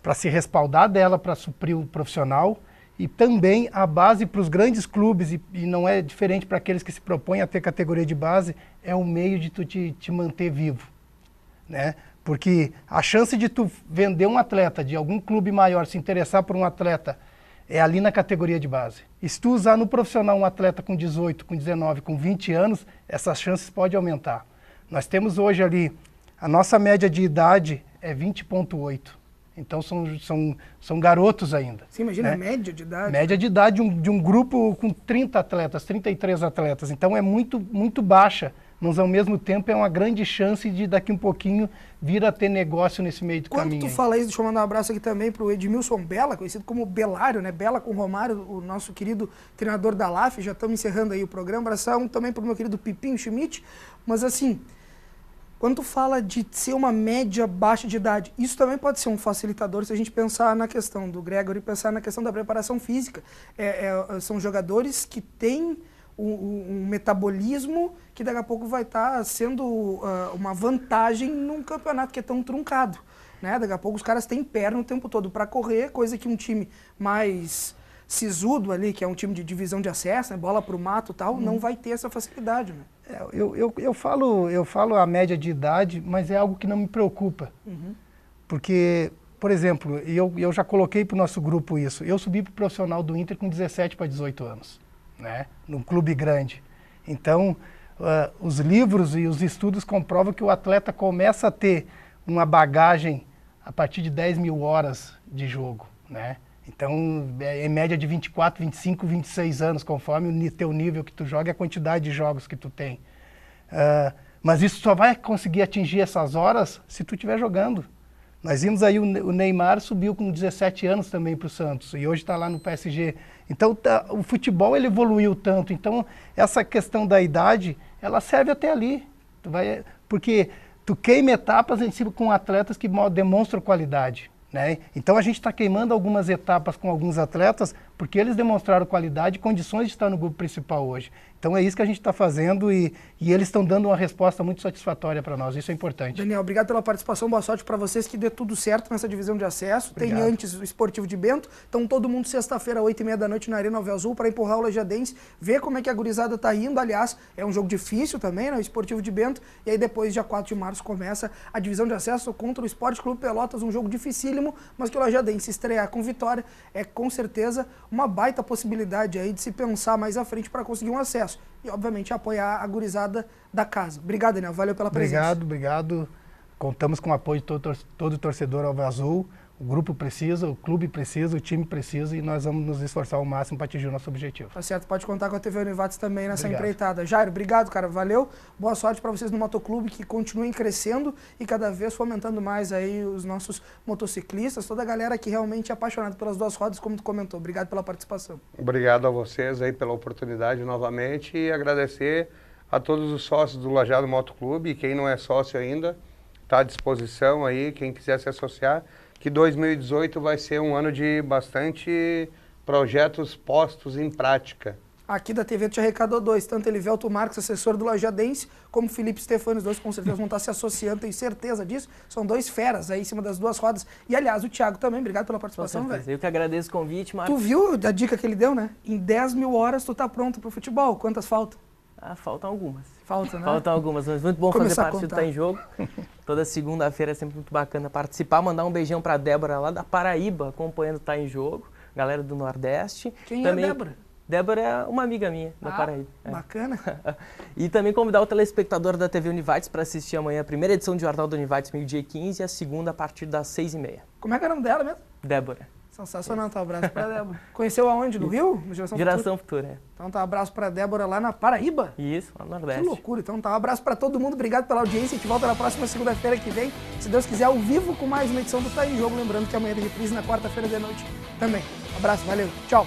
C: para se respaldar dela, para suprir o profissional, e também a base para os grandes clubes, e não é diferente para aqueles que se propõem a ter categoria de base, é um meio de tu te manter vivo, né? Porque a chance de tu vender um atleta, de algum clube maior se interessar por um atleta, é ali na categoria de base. E se tu usar no profissional um atleta com 18, com 19, com 20 anos, essas chances podem aumentar. Nós temos hoje ali, a nossa média de idade é 20,8. Então são garotos ainda.
A: Você imagina,
C: né?
A: A média de idade?
C: Média de idade de um grupo com 30 atletas, 33 atletas. Então é muito, muito baixa, mas ao mesmo tempo é uma grande chance de daqui um pouquinho vir a ter negócio nesse meio do caminho.
A: Quando tu fala isso, deixa eu mandar um abraço aqui também para o Edmilson Bela, conhecido como Belário, né? Bela com Romário, o nosso querido treinador da LAF. Já estamos encerrando aí o programa. Abração também para o meu querido Pipinho Schmidt. Mas assim, quando tu fala de ser uma média baixa de idade, isso também pode ser um facilitador se a gente pensar na questão do Gregory, pensar na questão da preparação física. São jogadores que têm um metabolismo que daqui a pouco vai estar sendo uma vantagem num campeonato que é tão truncado, né? Daqui a pouco os caras têm perna o tempo todo para correr, coisa que um time mais sisudo ali, que é um time de divisão de acesso, né? Bola pro mato e tal, não vai ter essa facilidade, né?
C: Eu falo a média de idade, mas é algo que não me preocupa. Porque, por exemplo, eu já coloquei para o nosso grupo isso. Eu subi para o profissional do Inter com 17 para 18 anos, né? Num clube grande. Então, os livros e os estudos comprovam que o atleta começa a ter uma bagagem a partir de 10 mil horas de jogo, né? Então, em média de 24, 25, 26 anos, conforme o teu nível que tu joga e a quantidade de jogos que tu tem. Mas isso só vai conseguir atingir essas horas se tu estiver jogando. Nós vimos aí o Neymar subiu com 17 anos também para o Santos e hoje está lá no PSG. Então, o futebol ele evoluiu tanto. Então, essa questão da idade, ela serve até ali. Porque tu queima etapas em cima com atletas que demonstram qualidade, né? Então a gente está queimando algumas etapas com alguns atletas porque eles demonstraram qualidade e condições de estar no grupo principal hoje. Então é isso que a gente está fazendo e eles estão dando uma resposta muito satisfatória para nós, isso é importante.
A: Daniel, obrigado pela participação, boa sorte para vocês, que dê tudo certo nessa divisão de acesso.
C: Obrigado.
A: Tem antes o Esportivo de Bento, então todo mundo sexta-feira, 8h30 da noite na Arena Alve Azul para empurrar o Lajadense, ver como é que a gurizada tá indo. Aliás, é um jogo difícil também, né, o Esportivo de Bento, e aí depois, dia 4 de março, começa a divisão de acesso contra o Esporte Clube Pelotas, um jogo dificílimo, mas que o Lajadense estrear com vitória é com certeza uma baita possibilidade aí de se pensar mais à frente para conseguir um acesso. E, obviamente, apoiar a gurizada da casa. Obrigado, Daniel. Valeu pela presença.
C: Obrigado. contamos com o apoio de todo torcedor alvoazul. O grupo precisa, o clube precisa, o time precisa e nós vamos nos esforçar ao máximo para atingir o nosso objetivo.
A: Tá certo, pode contar com a TV Univates também nessa
C: Obrigado.
A: empreitada. Jairo, obrigado, cara, valeu. Boa sorte para vocês no motoclube, que continuem crescendo e cada vez fomentando mais aí os nossos motociclistas, toda a galera que realmente é apaixonada pelas duas rodas, como tu comentou. Obrigado pela participação.
D: Obrigado a vocês aí pela oportunidade novamente e agradecer a todos os sócios do Lajeado Motoclube e quem não é sócio ainda, está à disposição aí, quem quiser se associar, que 2018 vai ser um ano de bastante projetos postos em prática.
A: Aqui da TV te arrecadou dois, tanto Elivelto Marques, assessor do Lajadense, como Felipe Stefani, os dois com certeza vão estar se associando, tenho certeza disso. São dois feras aí em cima das duas rodas. E aliás, o Thiago também, obrigado pela participação, velho.
B: Eu que agradeço o convite, Marcos.
A: Tu viu a dica que ele deu, né? Em 10 mil horas tu tá pronto pro futebol. Quantas faltam?
B: Ah, faltam algumas.
A: Faltam, né?
B: Faltam algumas, mas muito bom fazer parte do Tá em Jogo. Toda segunda-feira é sempre muito bacana participar. Mandar um beijão pra Débora lá da Paraíba, acompanhando Tá em Jogo. Galera do Nordeste.
A: Quem
B: também,
A: é a Débora?
B: Débora é uma amiga minha, da Paraíba.
A: Bacana.
B: E também convidar o telespectador da TV Univates para assistir amanhã a primeira edição do Jornal da Univates, meio-dia 15, e a segunda a partir das 6h30.
A: Como é que é o nome dela mesmo?
B: Débora.
A: Sensacional, tá? Um abraço pra Débora. Conheceu aonde? No Rio? No
B: Geração Futura, é.
A: Então tá, um abraço pra Débora lá na Paraíba.
B: Isso, lá no Nordeste.
A: Que loucura. Então tá, um abraço pra todo mundo. Obrigado pela audiência. A gente volta na próxima segunda-feira que vem. Se Deus quiser, ao vivo com mais uma edição do Tá em Jogo. Lembrando que amanhã tem reprise na quarta-feira de noite também. Um abraço, valeu. Tchau.